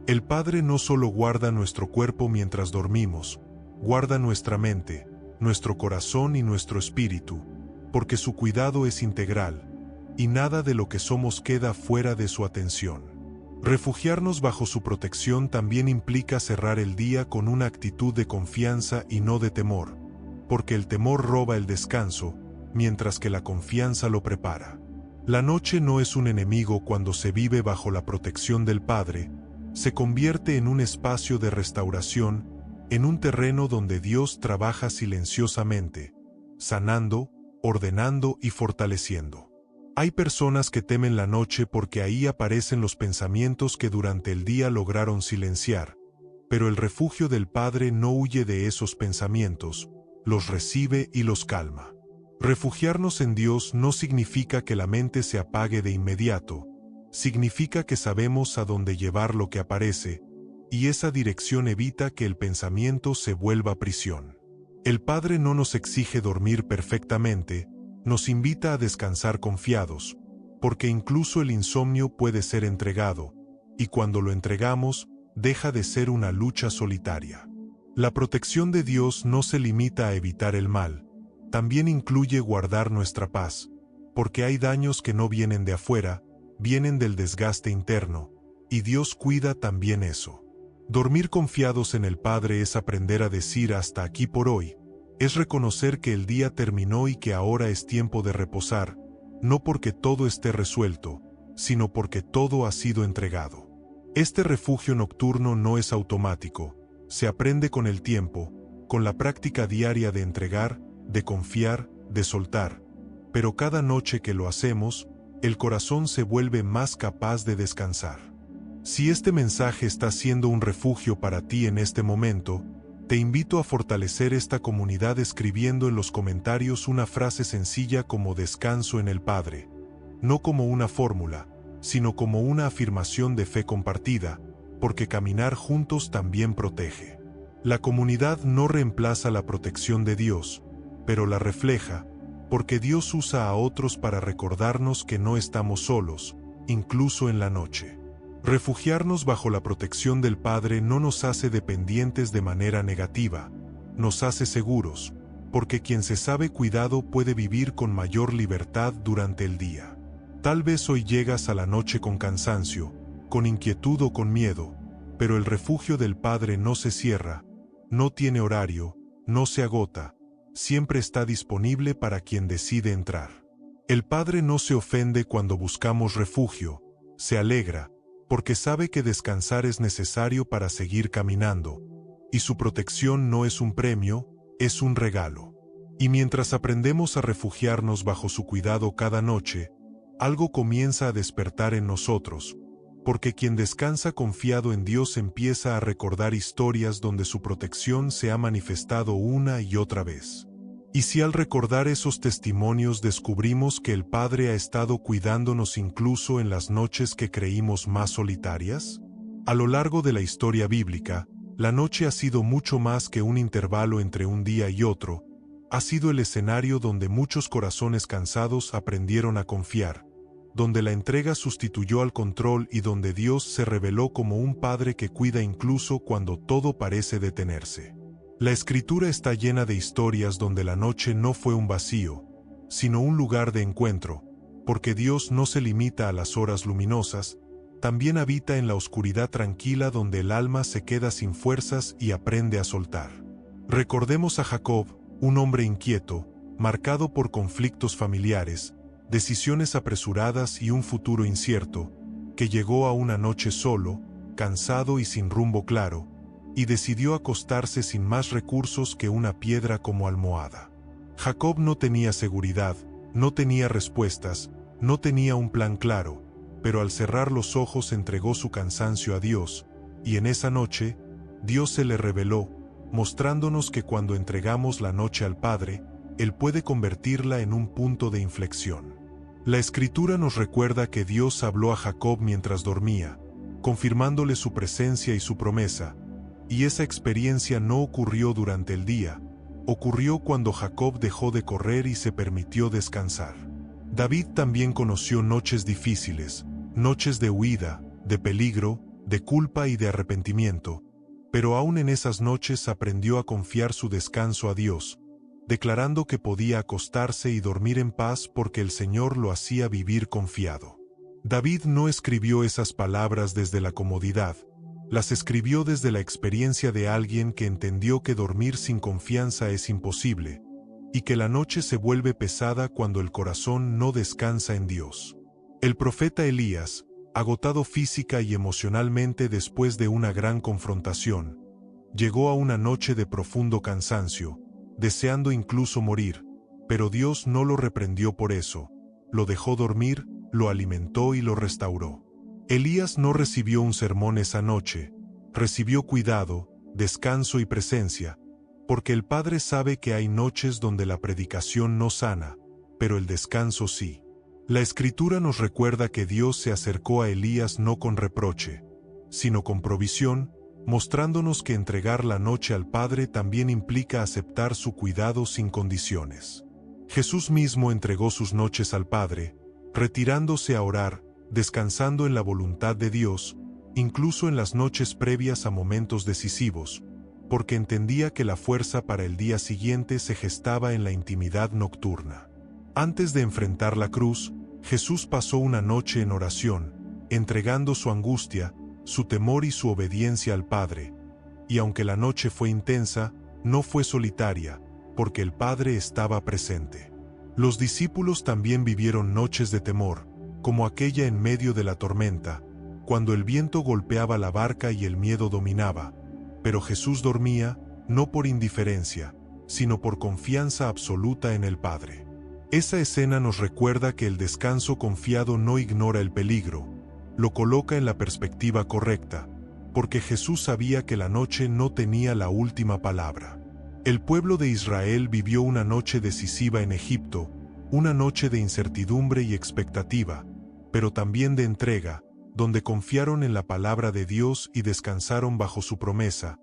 El Padre no solo guarda nuestro cuerpo mientras dormimos, guarda nuestra mente, nuestro corazón y nuestro espíritu, porque su cuidado es integral, y nada de lo que somos queda fuera de su atención. Refugiarnos bajo su protección también implica cerrar el día con una actitud de confianza y no de temor, porque el temor roba el descanso, mientras que la confianza lo prepara. La noche no es un enemigo cuando se vive bajo la protección del Padre, se convierte en un espacio de restauración, en un terreno donde Dios trabaja silenciosamente, sanando, ordenando y fortaleciendo. Hay personas que temen la noche porque ahí aparecen los pensamientos que durante el día lograron silenciar, pero el refugio del Padre no huye de esos pensamientos, los recibe y los calma. Refugiarnos en Dios no significa que la mente se apague de inmediato, significa que sabemos a dónde llevar lo que aparece, y esa dirección evita que el pensamiento se vuelva prisión. El Padre no nos exige dormir perfectamente, nos invita a descansar confiados, porque incluso el insomnio puede ser entregado, y cuando lo entregamos, deja de ser una lucha solitaria. La protección de Dios no se limita a evitar el mal, también incluye guardar nuestra paz, porque hay daños que no vienen de afuera, vienen del desgaste interno, y Dios cuida también eso. Dormir confiados en el Padre es aprender a decir hasta aquí por hoy, es reconocer que el día terminó y que ahora es tiempo de reposar, no porque todo esté resuelto, sino porque todo ha sido entregado. Este refugio nocturno no es automático, se aprende con el tiempo, con la práctica diaria de entregar, de confiar, de soltar, pero cada noche que lo hacemos, el corazón se vuelve más capaz de descansar. Si este mensaje está siendo un refugio para ti en este momento, te invito a fortalecer esta comunidad escribiendo en los comentarios una frase sencilla como descanso en el Padre, no como una fórmula, sino como una afirmación de fe compartida, porque caminar juntos también protege. La comunidad no reemplaza la protección de Dios, pero la refleja, porque Dios usa a otros para recordarnos que no estamos solos, incluso en la noche. Refugiarnos bajo la protección del Padre no nos hace dependientes de manera negativa, nos hace seguros, porque quien se sabe cuidado puede vivir con mayor libertad durante el día. Tal vez hoy llegas a la noche con cansancio, con inquietud o con miedo, pero el refugio del Padre no se cierra, no tiene horario, no se agota, siempre está disponible para quien decide entrar. El Padre no se ofende cuando buscamos refugio, se alegra, porque sabe que descansar es necesario para seguir caminando, y su protección no es un premio, es un regalo. Y mientras aprendemos a refugiarnos bajo su cuidado cada noche, algo comienza a despertar en nosotros, porque quien descansa confiado en Dios empieza a recordar historias donde su protección se ha manifestado una y otra vez. Y si al recordar esos testimonios descubrimos que el Padre ha estado cuidándonos incluso en las noches que creímos más solitarias, a lo largo de la historia bíblica, la noche ha sido mucho más que un intervalo entre un día y otro, ha sido el escenario donde muchos corazones cansados aprendieron a confiar, donde la entrega sustituyó al control y donde Dios se reveló como un Padre que cuida incluso cuando todo parece detenerse. La Escritura está llena de historias donde la noche no fue un vacío, sino un lugar de encuentro, porque Dios no se limita a las horas luminosas, también habita en la oscuridad tranquila donde el alma se queda sin fuerzas y aprende a soltar. Recordemos a Jacob, un hombre inquieto, marcado por conflictos familiares, decisiones apresuradas y un futuro incierto, que llegó a una noche solo, cansado y sin rumbo claro, y decidió acostarse sin más recursos que una piedra como almohada. Jacob no tenía seguridad, no tenía respuestas, no tenía un plan claro, pero al cerrar los ojos entregó su cansancio a Dios, y en esa noche, Dios se le reveló, mostrándonos que cuando entregamos la noche al Padre, Él puede convertirla en un punto de inflexión. La Escritura nos recuerda que Dios habló a Jacob mientras dormía, confirmándole su presencia y su promesa, y esa experiencia no ocurrió durante el día, ocurrió cuando Jacob dejó de correr y se permitió descansar. David también conoció noches difíciles, noches de huida, de peligro, de culpa y de arrepentimiento, pero aún en esas noches aprendió a confiar su descanso a Dios, declarando que podía acostarse y dormir en paz porque el Señor lo hacía vivir confiado. David no escribió esas palabras desde la comodidad, las escribió desde la experiencia de alguien que entendió que dormir sin confianza es imposible, y que la noche se vuelve pesada cuando el corazón no descansa en Dios. El profeta Elías, agotado física y emocionalmente después de una gran confrontación, llegó a una noche de profundo cansancio, deseando incluso morir, pero Dios no lo reprendió por eso, lo dejó dormir, lo alimentó y lo restauró. Elías no recibió un sermón esa noche, recibió cuidado, descanso y presencia, porque el Padre sabe que hay noches donde la predicación no sana, pero el descanso sí. La Escritura nos recuerda que Dios se acercó a Elías no con reproche, sino con provisión, mostrándonos que entregar la noche al Padre también implica aceptar su cuidado sin condiciones. Jesús mismo entregó sus noches al Padre, retirándose a orar, descansando en la voluntad de Dios, incluso en las noches previas a momentos decisivos, porque entendía que la fuerza para el día siguiente se gestaba en la intimidad nocturna. Antes de enfrentar la cruz, Jesús pasó una noche en oración, entregando su angustia, su temor y su obediencia al Padre, y aunque la noche fue intensa, no fue solitaria, porque el Padre estaba presente. Los discípulos también vivieron noches de temor, como aquella en medio de la tormenta, cuando el viento golpeaba la barca y el miedo dominaba, pero Jesús dormía, no por indiferencia, sino por confianza absoluta en el Padre. Esa escena nos recuerda que el descanso confiado no ignora el peligro, lo coloca en la perspectiva correcta, porque Jesús sabía que la noche no tenía la última palabra. El pueblo de Israel vivió una noche decisiva en Egipto, una noche de incertidumbre y expectativa, pero también de entrega, donde confiaron en la palabra de Dios y descansaron bajo su promesa,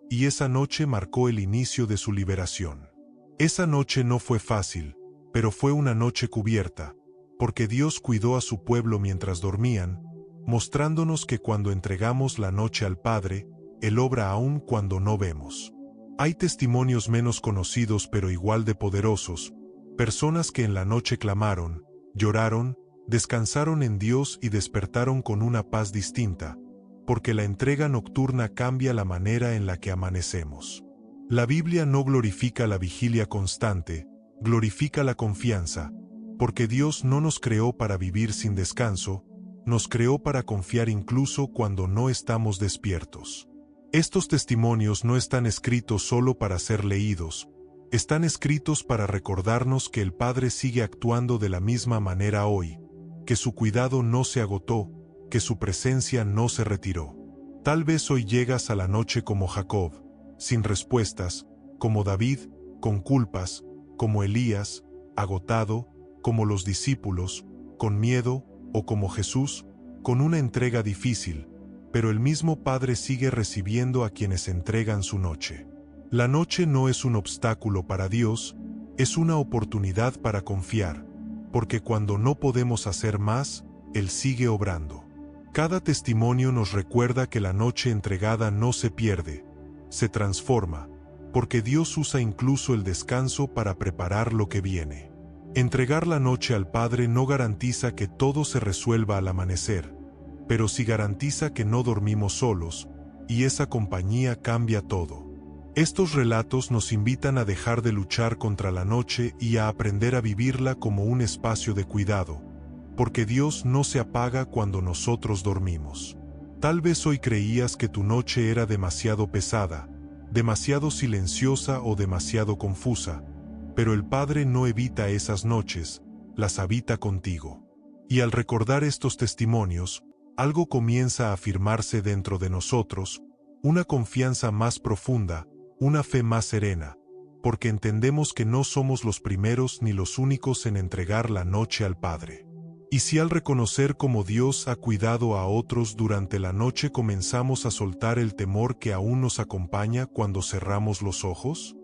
y esa noche marcó el inicio de su liberación. Esa noche no fue fácil, pero fue una noche cubierta, porque Dios cuidó a su pueblo mientras dormían, mostrándonos que cuando entregamos la noche al Padre, Él obra aún cuando no vemos. Hay testimonios menos conocidos pero igual de poderosos, personas que en la noche clamaron, lloraron, descansaron en Dios y despertaron con una paz distinta, porque la entrega nocturna cambia la manera en la que amanecemos. La Biblia no glorifica la vigilia constante, glorifica la confianza, porque Dios no nos creó para vivir sin descanso, nos creó para confiar incluso cuando no estamos despiertos. Estos testimonios no están escritos solo para ser leídos, están escritos para recordarnos que el Padre sigue actuando de la misma manera hoy, que su cuidado no se agotó, que su presencia no se retiró. Tal vez hoy llegas a la noche como Jacob, sin respuestas, como David, con culpas, como Elías, agotado, como los discípulos, con miedo, o como Jesús, con una entrega difícil, pero el mismo Padre sigue recibiendo a quienes entregan su noche. La noche no es un obstáculo para Dios, es una oportunidad para confiar, porque cuando no podemos hacer más, Él sigue obrando. Cada testimonio nos recuerda que la noche entregada no se pierde, se transforma, porque Dios usa incluso el descanso para preparar lo que viene. Entregar la noche al Padre no garantiza que todo se resuelva al amanecer, pero sí garantiza que no dormimos solos, y esa compañía cambia todo. Estos relatos nos invitan a dejar de luchar contra la noche y a aprender a vivirla como un espacio de cuidado, porque Dios no se apaga cuando nosotros dormimos. Tal vez hoy creías que tu noche era demasiado pesada, demasiado silenciosa o demasiado confusa, pero el Padre no evita esas noches, las habita contigo. Y al recordar estos testimonios, algo comienza a afirmarse dentro de nosotros, una confianza más profunda, una fe más serena, porque entendemos que no somos los primeros ni los únicos en entregar la noche al Padre. Y si al reconocer cómo Dios ha cuidado a otros durante la noche comenzamos a soltar el temor que aún nos acompaña cuando cerramos los ojos,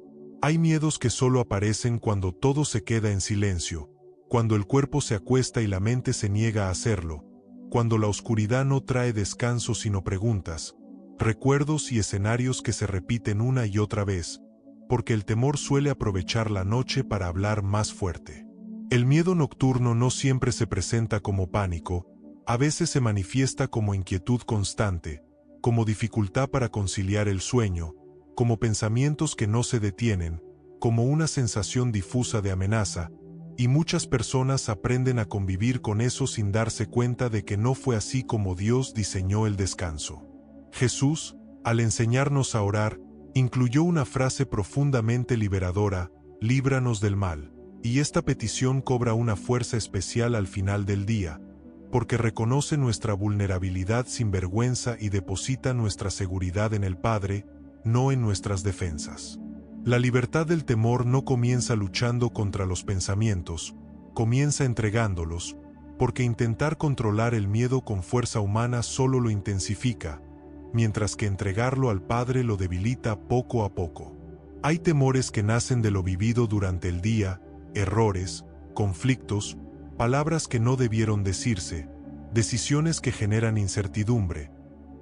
hay miedos que solo aparecen cuando todo se queda en silencio, cuando el cuerpo se acuesta y la mente se niega a hacerlo, cuando la oscuridad no trae descanso sino preguntas, recuerdos y escenarios que se repiten una y otra vez, porque el temor suele aprovechar la noche para hablar más fuerte. El miedo nocturno no siempre se presenta como pánico, a veces se manifiesta como inquietud constante, como dificultad para conciliar el sueño, como pensamientos que no se detienen, como una sensación difusa de amenaza, y muchas personas aprenden a convivir con eso sin darse cuenta de que no fue así como Dios diseñó el descanso. Jesús, al enseñarnos a orar, incluyó una frase profundamente liberadora: líbranos del mal. Y esta petición cobra una fuerza especial al final del día, porque reconoce nuestra vulnerabilidad sin vergüenza y deposita nuestra seguridad en el Padre, no en nuestras defensas. La libertad del temor no comienza luchando contra los pensamientos, comienza entregándolos, porque intentar controlar el miedo con fuerza humana solo lo intensifica, mientras que entregarlo al Padre lo debilita poco a poco. Hay temores que nacen de lo vivido durante el día, errores, conflictos, palabras que no debieron decirse, decisiones que generan incertidumbre,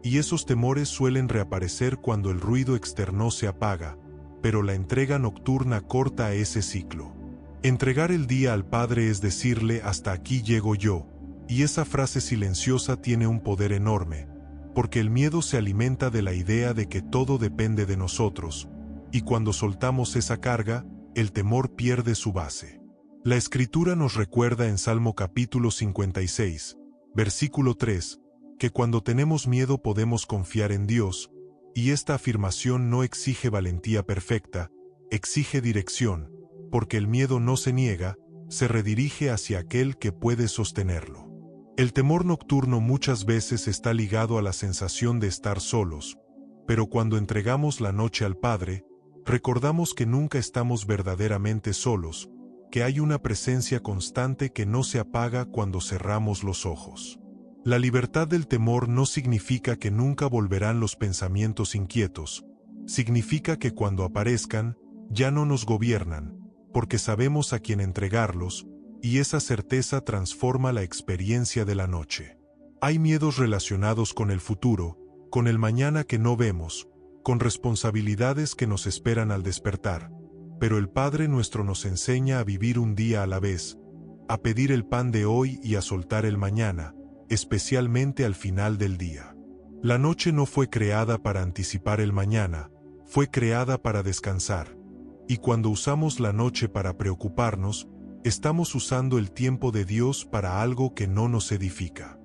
y esos temores suelen reaparecer cuando el ruido externo se apaga, pero la entrega nocturna corta ese ciclo. Entregar el día al Padre es decirle: hasta aquí llego yo, y esa frase silenciosa tiene un poder enorme, porque el miedo se alimenta de la idea de que todo depende de nosotros, y cuando soltamos esa carga, el temor pierde su base. La Escritura nos recuerda en Salmo capítulo 56, versículo 3, que cuando tenemos miedo podemos confiar en Dios, y esta afirmación no exige valentía perfecta, exige dirección, porque el miedo no se niega, se redirige hacia aquel que puede sostenerlo. El temor nocturno muchas veces está ligado a la sensación de estar solos, pero cuando entregamos la noche al Padre, recordamos que nunca estamos verdaderamente solos, que hay una presencia constante que no se apaga cuando cerramos los ojos. La libertad del temor no significa que nunca volverán los pensamientos inquietos, significa que cuando aparezcan, ya no nos gobiernan, porque sabemos a quién entregarlos, y esa certeza transforma la experiencia de la noche. Hay miedos relacionados con el futuro, con el mañana que no vemos, con responsabilidades que nos esperan al despertar, pero el Padre nuestro nos enseña a vivir un día a la vez, a pedir el pan de hoy y a soltar el mañana, especialmente al final del día. La noche no fue creada para anticipar el mañana, fue creada para descansar, y cuando usamos la noche para preocuparnos, estamos usando el tiempo de Dios para algo que no nos edifica.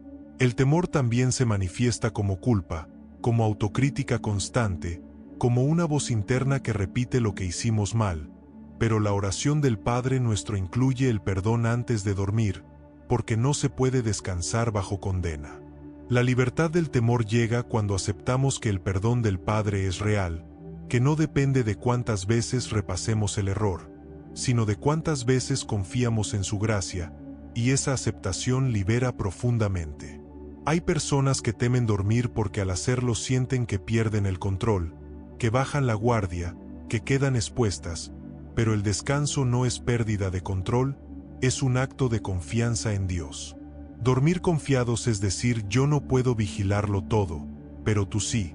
El temor también se manifiesta como culpa, como autocrítica constante, como una voz interna que repite lo que hicimos mal, pero la oración del Padre Nuestro incluye el perdón antes de dormir, porque no se puede descansar bajo condena. La libertad del temor llega cuando aceptamos que el perdón del Padre es real, que no depende de cuántas veces repasemos el error, sino de cuántas veces confiamos en su gracia, y esa aceptación libera profundamente. Hay personas que temen dormir porque al hacerlo sienten que pierden el control, que bajan la guardia, que quedan expuestas, pero el descanso no es pérdida de control, es un acto de confianza en Dios. Dormir confiados es decir, yo no puedo vigilarlo todo, pero tú sí.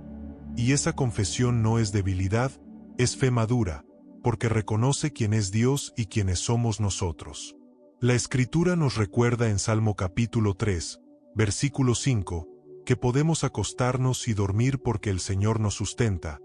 Y esa confesión no es debilidad, es fe madura, porque reconoce quién es Dios y quiénes somos nosotros. La Escritura nos recuerda en Salmo capítulo 3, versículo 5, que podemos acostarnos y dormir porque el Señor nos sustenta,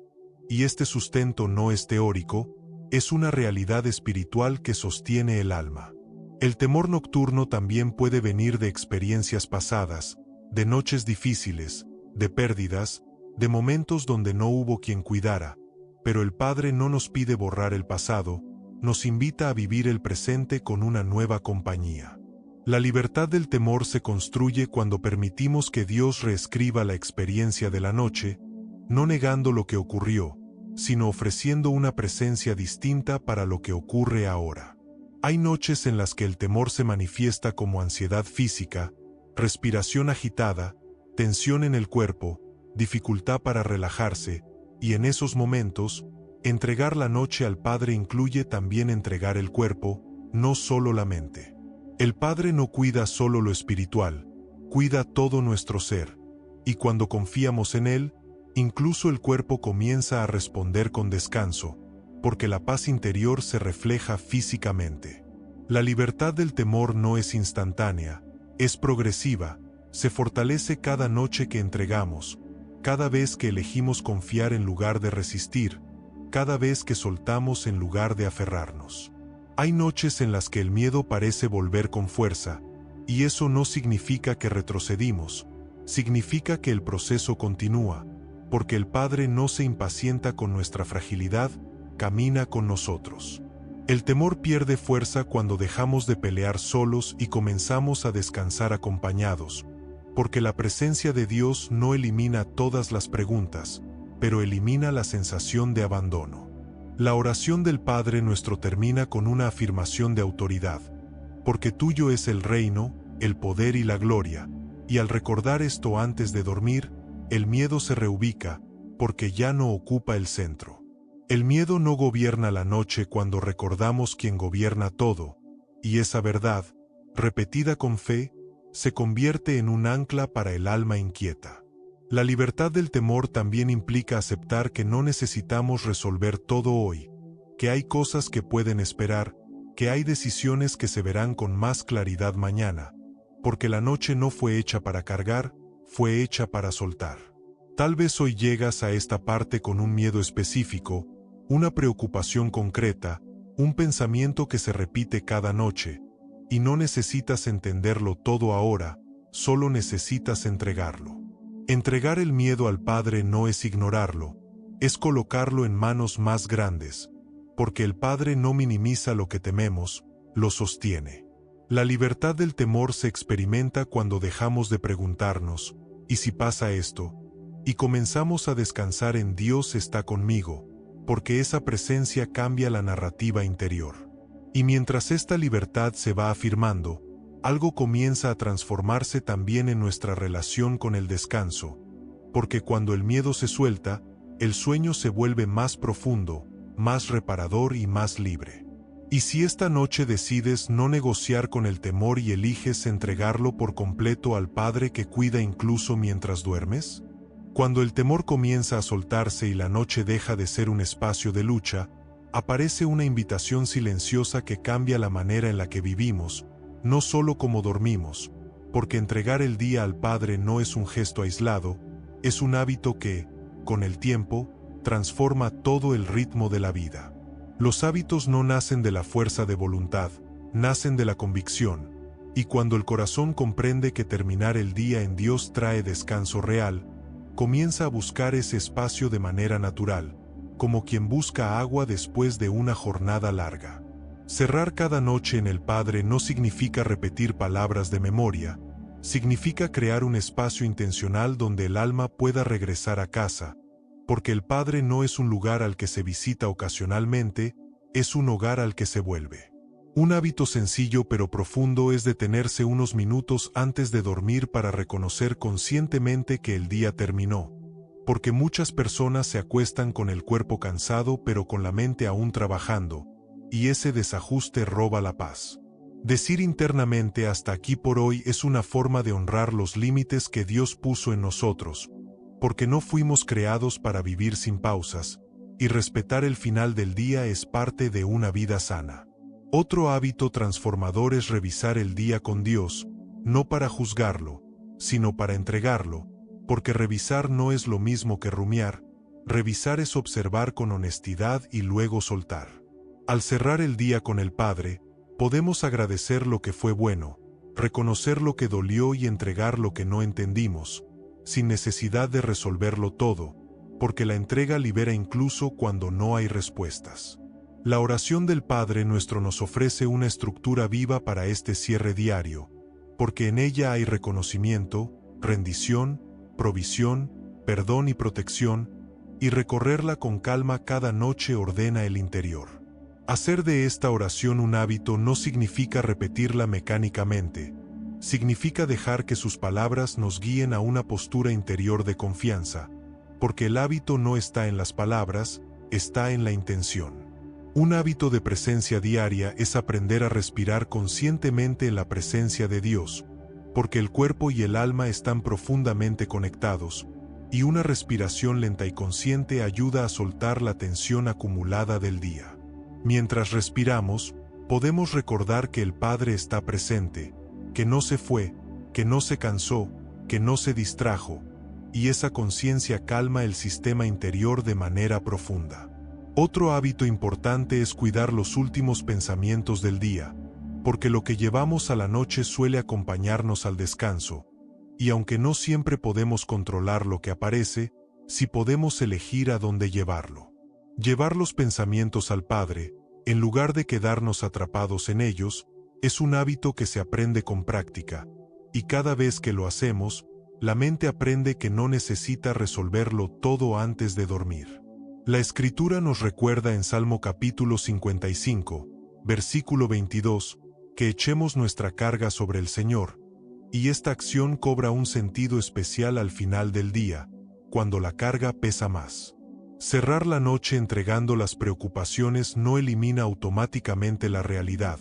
y este sustento no es teórico, es una realidad espiritual que sostiene el alma. El temor nocturno también puede venir de experiencias pasadas, de noches difíciles, de pérdidas, de momentos donde no hubo quien cuidara, pero el Padre no nos pide borrar el pasado, nos invita a vivir el presente con una nueva compañía. La libertad del temor se construye cuando permitimos que Dios reescriba la experiencia de la noche, no negando lo que ocurrió, sino ofreciendo una presencia distinta para lo que ocurre ahora. Hay noches en las que el temor se manifiesta como ansiedad física, respiración agitada, tensión en el cuerpo, dificultad para relajarse, y en esos momentos, entregar la noche al Padre incluye también entregar el cuerpo, no solo la mente. El Padre no cuida solo lo espiritual, cuida todo nuestro ser, y cuando confiamos en Él, incluso el cuerpo comienza a responder con descanso, porque la paz interior se refleja físicamente. La libertad del temor no es instantánea, es progresiva, se fortalece cada noche que entregamos, cada vez que elegimos confiar en lugar de resistir, cada vez que soltamos en lugar de aferrarnos. Hay noches en las que el miedo parece volver con fuerza, y eso no significa que retrocedimos, significa que el proceso continúa, porque el Padre no se impacienta con nuestra fragilidad, camina con nosotros. El temor pierde fuerza cuando dejamos de pelear solos y comenzamos a descansar acompañados, porque la presencia de Dios no elimina todas las preguntas, pero elimina la sensación de abandono. La oración del Padre Nuestro termina con una afirmación de autoridad, porque tuyo es el reino, el poder y la gloria, y al recordar esto antes de dormir, el miedo se reubica, porque ya no ocupa el centro. El miedo no gobierna la noche cuando recordamos quién gobierna todo, y esa verdad, repetida con fe, se convierte en un ancla para el alma inquieta. La libertad del temor también implica aceptar que no necesitamos resolver todo hoy, que hay cosas que pueden esperar, que hay decisiones que se verán con más claridad mañana, porque la noche no fue hecha para cargar, fue hecha para soltar. Tal vez hoy llegas a esta parte con un miedo específico, una preocupación concreta, un pensamiento que se repite cada noche, y no necesitas entenderlo todo ahora, solo necesitas entregarlo. Entregar el miedo al Padre no es ignorarlo, es colocarlo en manos más grandes, porque el Padre no minimiza lo que tememos, lo sostiene. La libertad del temor se experimenta cuando dejamos de preguntarnos, ¿y si pasa esto? Y comenzamos a descansar en Dios está conmigo, porque esa presencia cambia la narrativa interior. Y mientras esta libertad se va afirmando, algo comienza a transformarse también en nuestra relación con el descanso, porque cuando el miedo se suelta, el sueño se vuelve más profundo, más reparador y más libre. Y si esta noche decides no negociar con el temor y eliges entregarlo por completo al Padre que cuida incluso mientras duermes, cuando el temor comienza a soltarse y la noche deja de ser un espacio de lucha, aparece una invitación silenciosa que cambia la manera en la que vivimos, no solo como dormimos, porque entregar el día al Padre no es un gesto aislado, es un hábito que, con el tiempo, transforma todo el ritmo de la vida. Los hábitos no nacen de la fuerza de voluntad, nacen de la convicción, Y cuando el corazón comprende que terminar el día en Dios trae descanso real, comienza a buscar ese espacio de manera natural, como quien busca agua después de una jornada larga. Cerrar cada noche en el Padre no significa repetir palabras de memoria, significa crear un espacio intencional donde el alma pueda regresar a casa, porque el Padre no es un lugar al que se visita ocasionalmente, es un hogar al que se vuelve. Un hábito sencillo pero profundo es detenerse unos minutos antes de dormir para reconocer conscientemente que el día terminó, porque muchas personas se acuestan con el cuerpo cansado pero con la mente aún trabajando, y ese desajuste roba la paz. Decir internamente hasta aquí por hoy es una forma de honrar los límites que Dios puso en nosotros, porque no fuimos creados para vivir sin pausas, y respetar el final del día es parte de una vida sana. Otro hábito transformador es revisar el día con Dios, no para juzgarlo, sino para entregarlo, porque revisar no es lo mismo que rumiar, revisar es observar con honestidad y luego soltar. Al cerrar el día con el Padre, podemos agradecer lo que fue bueno, reconocer lo que dolió y entregar lo que no entendimos, sin necesidad de resolverlo todo, porque la entrega libera incluso cuando no hay respuestas. La oración del Padre Nuestro nos ofrece una estructura viva para este cierre diario, porque en ella hay reconocimiento, rendición, provisión, perdón y protección, y recorrerla con calma cada noche ordena el interior. Hacer de esta oración un hábito no significa repetirla mecánicamente, significa dejar que sus palabras nos guíen a una postura interior de confianza, porque el hábito no está en las palabras, está en la intención. Un hábito de presencia diaria es aprender a respirar conscientemente en la presencia de Dios, porque el cuerpo y el alma están profundamente conectados, y una respiración lenta y consciente ayuda a soltar la tensión acumulada del día. Mientras respiramos, podemos recordar que el Padre está presente, que no se fue, que no se cansó, que no se distrajo, y esa conciencia calma el sistema interior de manera profunda. Otro hábito importante es cuidar los últimos pensamientos del día, porque lo que llevamos a la noche suele acompañarnos al descanso, y aunque no siempre podemos controlar lo que aparece, sí podemos elegir a dónde llevarlo. Llevar los pensamientos al Padre, en lugar de quedarnos atrapados en ellos, es un hábito que se aprende con práctica, y cada vez que lo hacemos, la mente aprende que no necesita resolverlo todo antes de dormir. La Escritura nos recuerda en Salmo capítulo 55, versículo 22, que echemos nuestra carga sobre el Señor, y esta acción cobra un sentido especial al final del día, cuando la carga pesa más. Cerrar la noche entregando las preocupaciones no elimina automáticamente la realidad,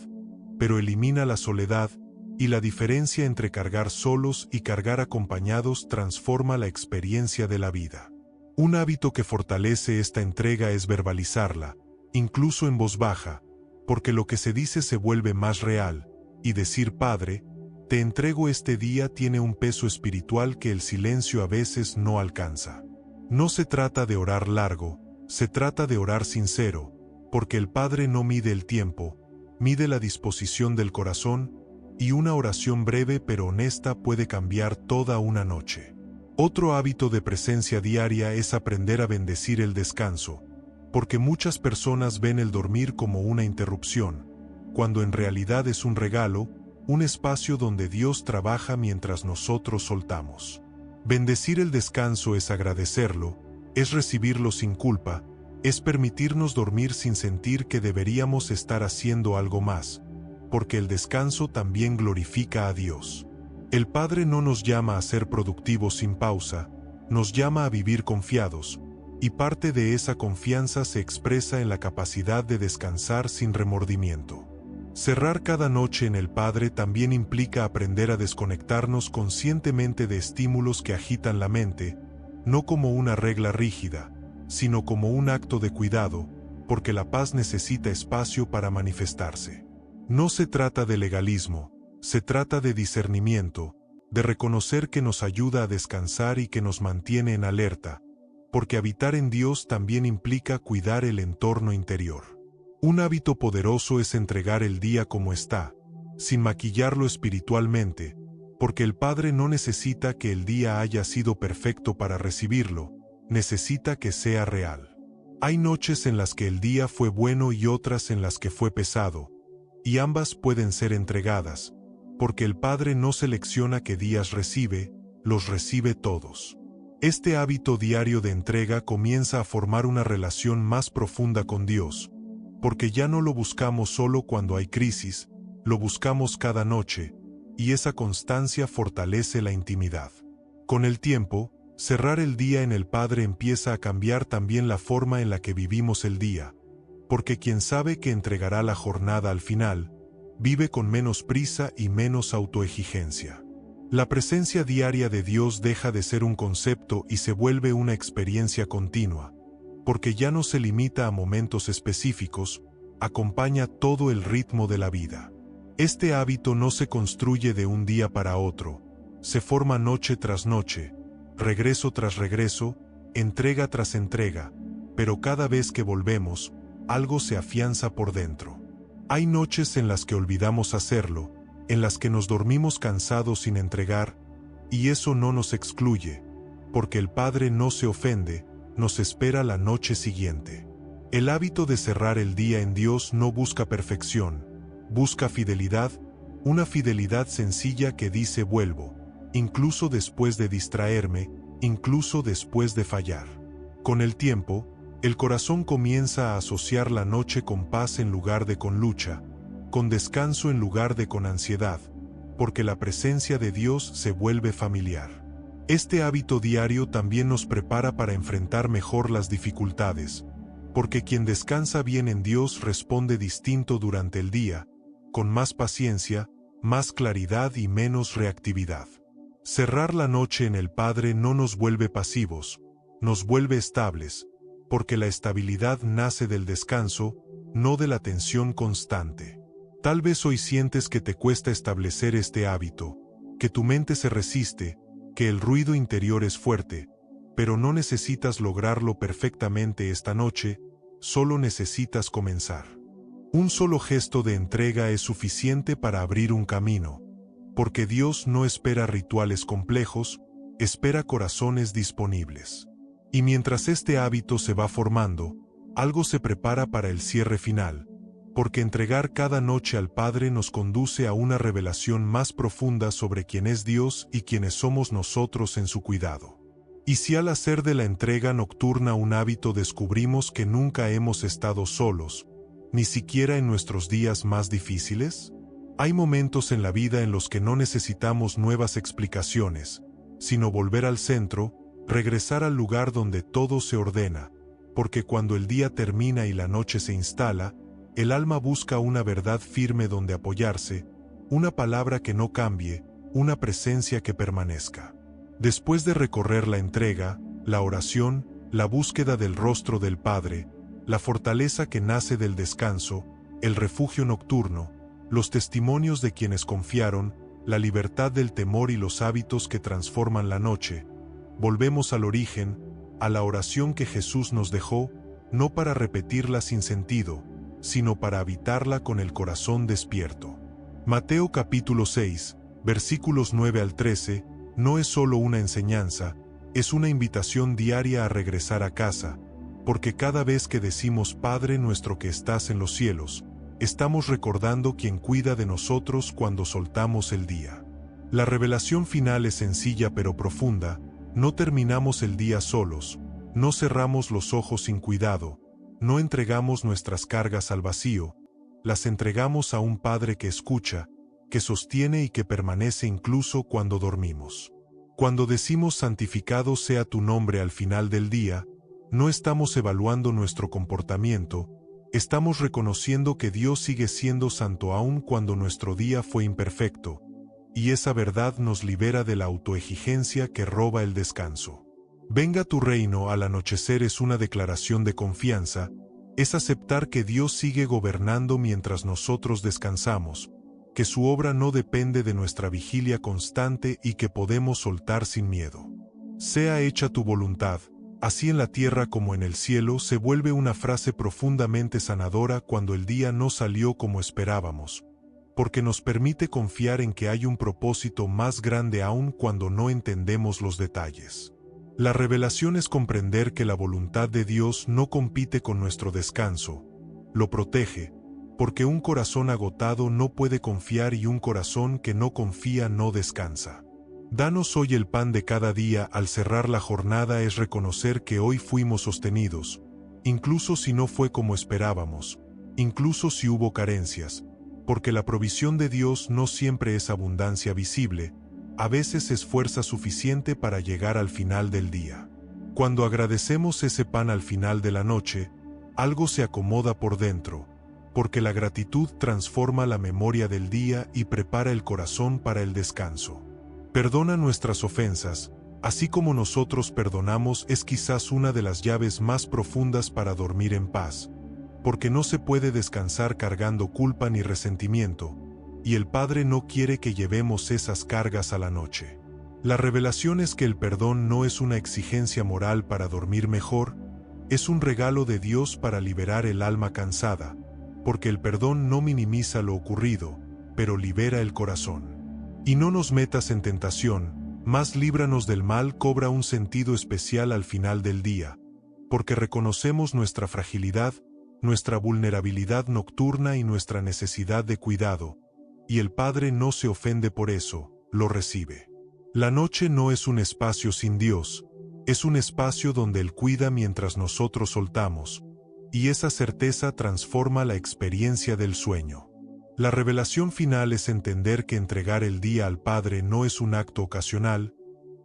pero elimina la soledad, y la diferencia entre cargar solos y cargar acompañados transforma la experiencia de la vida. Un hábito que fortalece esta entrega es verbalizarla, incluso en voz baja, porque lo que se dice se vuelve más real, y decir Padre, te entrego este día tiene un peso espiritual que el silencio a veces no alcanza. No se trata de orar largo, se trata de orar sincero, porque el Padre no mide el tiempo, mide la disposición del corazón, y una oración breve pero honesta puede cambiar toda una noche. Otro hábito de presencia diaria es aprender a bendecir el descanso, porque muchas personas ven el dormir como una interrupción, cuando en realidad es un regalo, un espacio donde Dios trabaja mientras nosotros soltamos. Bendecir el descanso es agradecerlo, es recibirlo sin culpa, es permitirnos dormir sin sentir que deberíamos estar haciendo algo más, porque el descanso también glorifica a Dios. El Padre no nos llama a ser productivos sin pausa, nos llama a vivir confiados, y parte de esa confianza se expresa en la capacidad de descansar sin remordimiento. Cerrar cada noche en el Padre también implica aprender a desconectarnos conscientemente de estímulos que agitan la mente, no como una regla rígida, sino como un acto de cuidado, porque la paz necesita espacio para manifestarse. No se trata de legalismo, se trata de discernimiento, de reconocer que nos ayuda a descansar y que nos mantiene en alerta, porque habitar en Dios también implica cuidar el entorno interior. Un hábito poderoso es entregar el día como está, sin maquillarlo espiritualmente, porque el Padre no necesita que el día haya sido perfecto para recibirlo, necesita que sea real. Hay noches en las que el día fue bueno y otras en las que fue pesado, y ambas pueden ser entregadas, porque el Padre no selecciona qué días recibe, los recibe todos. Este hábito diario de entrega comienza a formar una relación más profunda con Dios, porque ya no lo buscamos solo cuando hay crisis, lo buscamos cada noche, y esa constancia fortalece la intimidad. Con el tiempo, cerrar el día en el Padre empieza a cambiar también la forma en la que vivimos el día, porque quien sabe que entregará la jornada al final, vive con menos prisa y menos autoexigencia. La presencia diaria de Dios deja de ser un concepto y se vuelve una experiencia continua, porque ya no se limita a momentos específicos, acompaña todo el ritmo de la vida. Este hábito no se construye de un día para otro, se forma noche tras noche, regreso tras regreso, entrega tras entrega, pero cada vez que volvemos, algo se afianza por dentro. Hay noches en las que olvidamos hacerlo, en las que nos dormimos cansados sin entregar, y eso no nos excluye, porque el Padre no se ofende, nos espera la noche siguiente. El hábito de cerrar el día en Dios no busca perfección, busca fidelidad, una fidelidad sencilla que dice vuelvo, incluso después de distraerme, incluso después de fallar. Con el tiempo, el corazón comienza a asociar la noche con paz en lugar de con lucha, con descanso en lugar de con ansiedad, porque la presencia de Dios se vuelve familiar. Este hábito diario también nos prepara para enfrentar mejor las dificultades, porque quien descansa bien en Dios responde distinto durante el día, con más paciencia, más claridad y menos reactividad. Cerrar la noche en el Padre no nos vuelve pasivos, nos vuelve estables, porque la estabilidad nace del descanso, no de la tensión constante. Tal vez hoy sientes que te cuesta establecer este hábito, que tu mente se resiste, que el ruido interior es fuerte, pero no necesitas lograrlo perfectamente esta noche, solo necesitas comenzar. Un solo gesto de entrega es suficiente para abrir un camino, porque Dios no espera rituales complejos, espera corazones disponibles. Y mientras este hábito se va formando, algo se prepara para el cierre final, porque entregar cada noche al Padre nos conduce a una revelación más profunda sobre quién es Dios y quiénes somos nosotros en su cuidado. Y si al hacer de la entrega nocturna un hábito descubrimos que nunca hemos estado solos, ni siquiera en nuestros días más difíciles, hay momentos en la vida en los que no necesitamos nuevas explicaciones, sino volver al centro, regresar al lugar donde todo se ordena, porque cuando el día termina y la noche se instala, el alma busca una verdad firme donde apoyarse, una palabra que no cambie, una presencia que permanezca. Después de recorrer la entrega, la oración, la búsqueda del rostro del Padre, la fortaleza que nace del descanso, el refugio nocturno, los testimonios de quienes confiaron, la libertad del temor y los hábitos que transforman la noche, volvemos al origen, a la oración que Jesús nos dejó, no para repetirla sin sentido, sino para habitarla con el corazón despierto. Mateo capítulo 6, versículos 9 al 13, no es solo una enseñanza, es una invitación diaria a regresar a casa, porque cada vez que decimos Padre nuestro que estás en los cielos, estamos recordando quien cuida de nosotros cuando soltamos el día. La revelación final es sencilla pero profunda, no terminamos el día solos, no cerramos los ojos sin cuidado, no entregamos nuestras cargas al vacío, las entregamos a un Padre que escucha, que sostiene y que permanece incluso cuando dormimos. Cuando decimos santificado sea tu nombre al final del día, no estamos evaluando nuestro comportamiento, estamos reconociendo que Dios sigue siendo santo aun cuando nuestro día fue imperfecto, y esa verdad nos libera de la autoexigencia que roba el descanso. Venga tu reino al anochecer es una declaración de confianza, es aceptar que Dios sigue gobernando mientras nosotros descansamos, que su obra no depende de nuestra vigilia constante y que podemos soltar sin miedo. Sea hecha tu voluntad, así en la tierra como en el cielo, se vuelve una frase profundamente sanadora cuando el día no salió como esperábamos, porque nos permite confiar en que hay un propósito más grande aún cuando no entendemos los detalles. La revelación es comprender que la voluntad de Dios no compite con nuestro descanso, lo protege, porque un corazón agotado no puede confiar y un corazón que no confía no descansa. Danos hoy el pan de cada día. Al cerrar la jornada es reconocer que hoy fuimos sostenidos, incluso si no fue como esperábamos, incluso si hubo carencias, porque la provisión de Dios no siempre es abundancia visible, a veces es fuerza suficiente para llegar al final del día. Cuando agradecemos ese pan al final de la noche, algo se acomoda por dentro, porque la gratitud transforma la memoria del día y prepara el corazón para el descanso. Perdona nuestras ofensas, así como nosotros perdonamos, es quizás una de las llaves más profundas para dormir en paz, porque no se puede descansar cargando culpa ni resentimiento, y el Padre no quiere que llevemos esas cargas a la noche. La revelación es que el perdón no es una exigencia moral para dormir mejor, es un regalo de Dios para liberar el alma cansada, porque el perdón no minimiza lo ocurrido, pero libera el corazón. Y no nos metas en tentación, mas líbranos del mal cobra un sentido especial al final del día, porque reconocemos nuestra fragilidad, nuestra vulnerabilidad nocturna y nuestra necesidad de cuidado, y el Padre no se ofende por eso, lo recibe. La noche no es un espacio sin Dios, es un espacio donde Él cuida mientras nosotros soltamos, y esa certeza transforma la experiencia del sueño. La revelación final es entender que entregar el día al Padre no es un acto ocasional,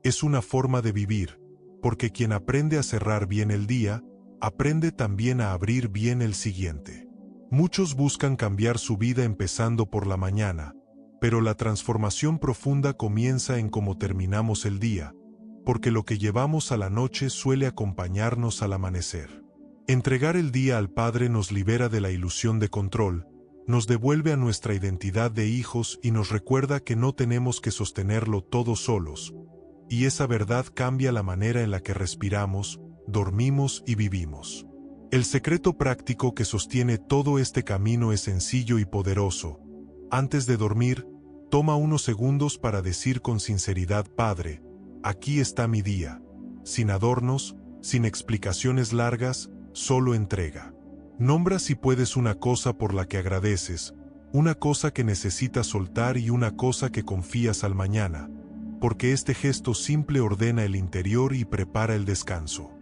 es una forma de vivir, porque quien aprende a cerrar bien el día, aprende también a abrir bien el siguiente. Muchos buscan cambiar su vida empezando por la mañana, pero la transformación profunda comienza en cómo terminamos el día, porque lo que llevamos a la noche suele acompañarnos al amanecer. Entregar el día al Padre nos libera de la ilusión de control, nos devuelve a nuestra identidad de hijos y nos recuerda que no tenemos que sostenerlo todo solos, y esa verdad cambia la manera en la que respiramos, dormimos y vivimos. El secreto práctico que sostiene todo este camino es sencillo y poderoso. Antes de dormir, toma unos segundos para decir con sinceridad: Padre, aquí está mi día. Sin adornos, sin explicaciones largas, solo entrega. Nombra si puedes una cosa por la que agradeces, una cosa que necesitas soltar y una cosa que confías al mañana, porque este gesto simple ordena el interior y prepara el descanso.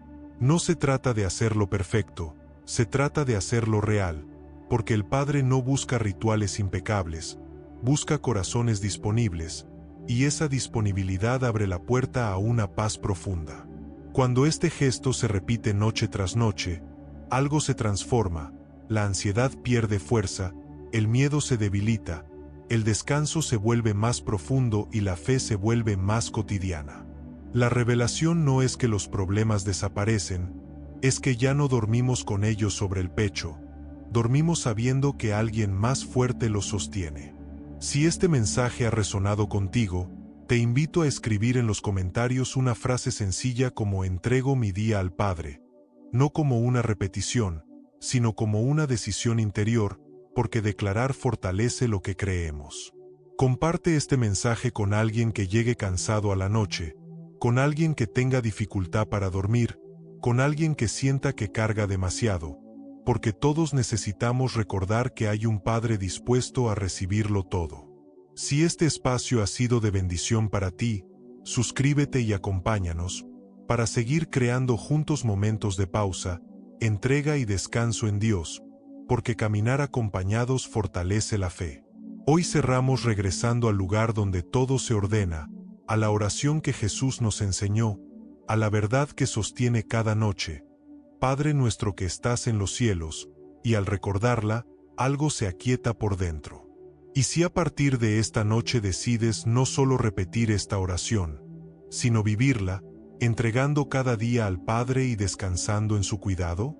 No se trata de hacerlo perfecto, se trata de hacerlo real, porque el Padre no busca rituales impecables, busca corazones disponibles, y esa disponibilidad abre la puerta a una paz profunda. Cuando este gesto se repite noche tras noche, algo se transforma, la ansiedad pierde fuerza, el miedo se debilita, el descanso se vuelve más profundo y la fe se vuelve más cotidiana. La revelación no es que los problemas desaparecen, es que ya no dormimos con ellos sobre el pecho, dormimos sabiendo que alguien más fuerte los sostiene. Si este mensaje ha resonado contigo, te invito a escribir en los comentarios una frase sencilla como: entrego mi día al Padre, no como una repetición, sino como una decisión interior, porque declarar fortalece lo que creemos. Comparte este mensaje con alguien que llegue cansado a la noche, con alguien que tenga dificultad para dormir, con alguien que sienta que carga demasiado, porque todos necesitamos recordar que hay un Padre dispuesto a recibirlo todo. Si este espacio ha sido de bendición para ti, suscríbete y acompáñanos, para seguir creando juntos momentos de pausa, entrega y descanso en Dios, porque caminar acompañados fortalece la fe. Hoy cerramos regresando al lugar donde todo se ordena, a la oración que Jesús nos enseñó, a la verdad que sostiene cada noche: Padre nuestro que estás en los cielos, y al recordarla, algo se aquieta por dentro. Y si a partir de esta noche decides no solo repetir esta oración, sino vivirla, entregando cada día al Padre y descansando en su cuidado,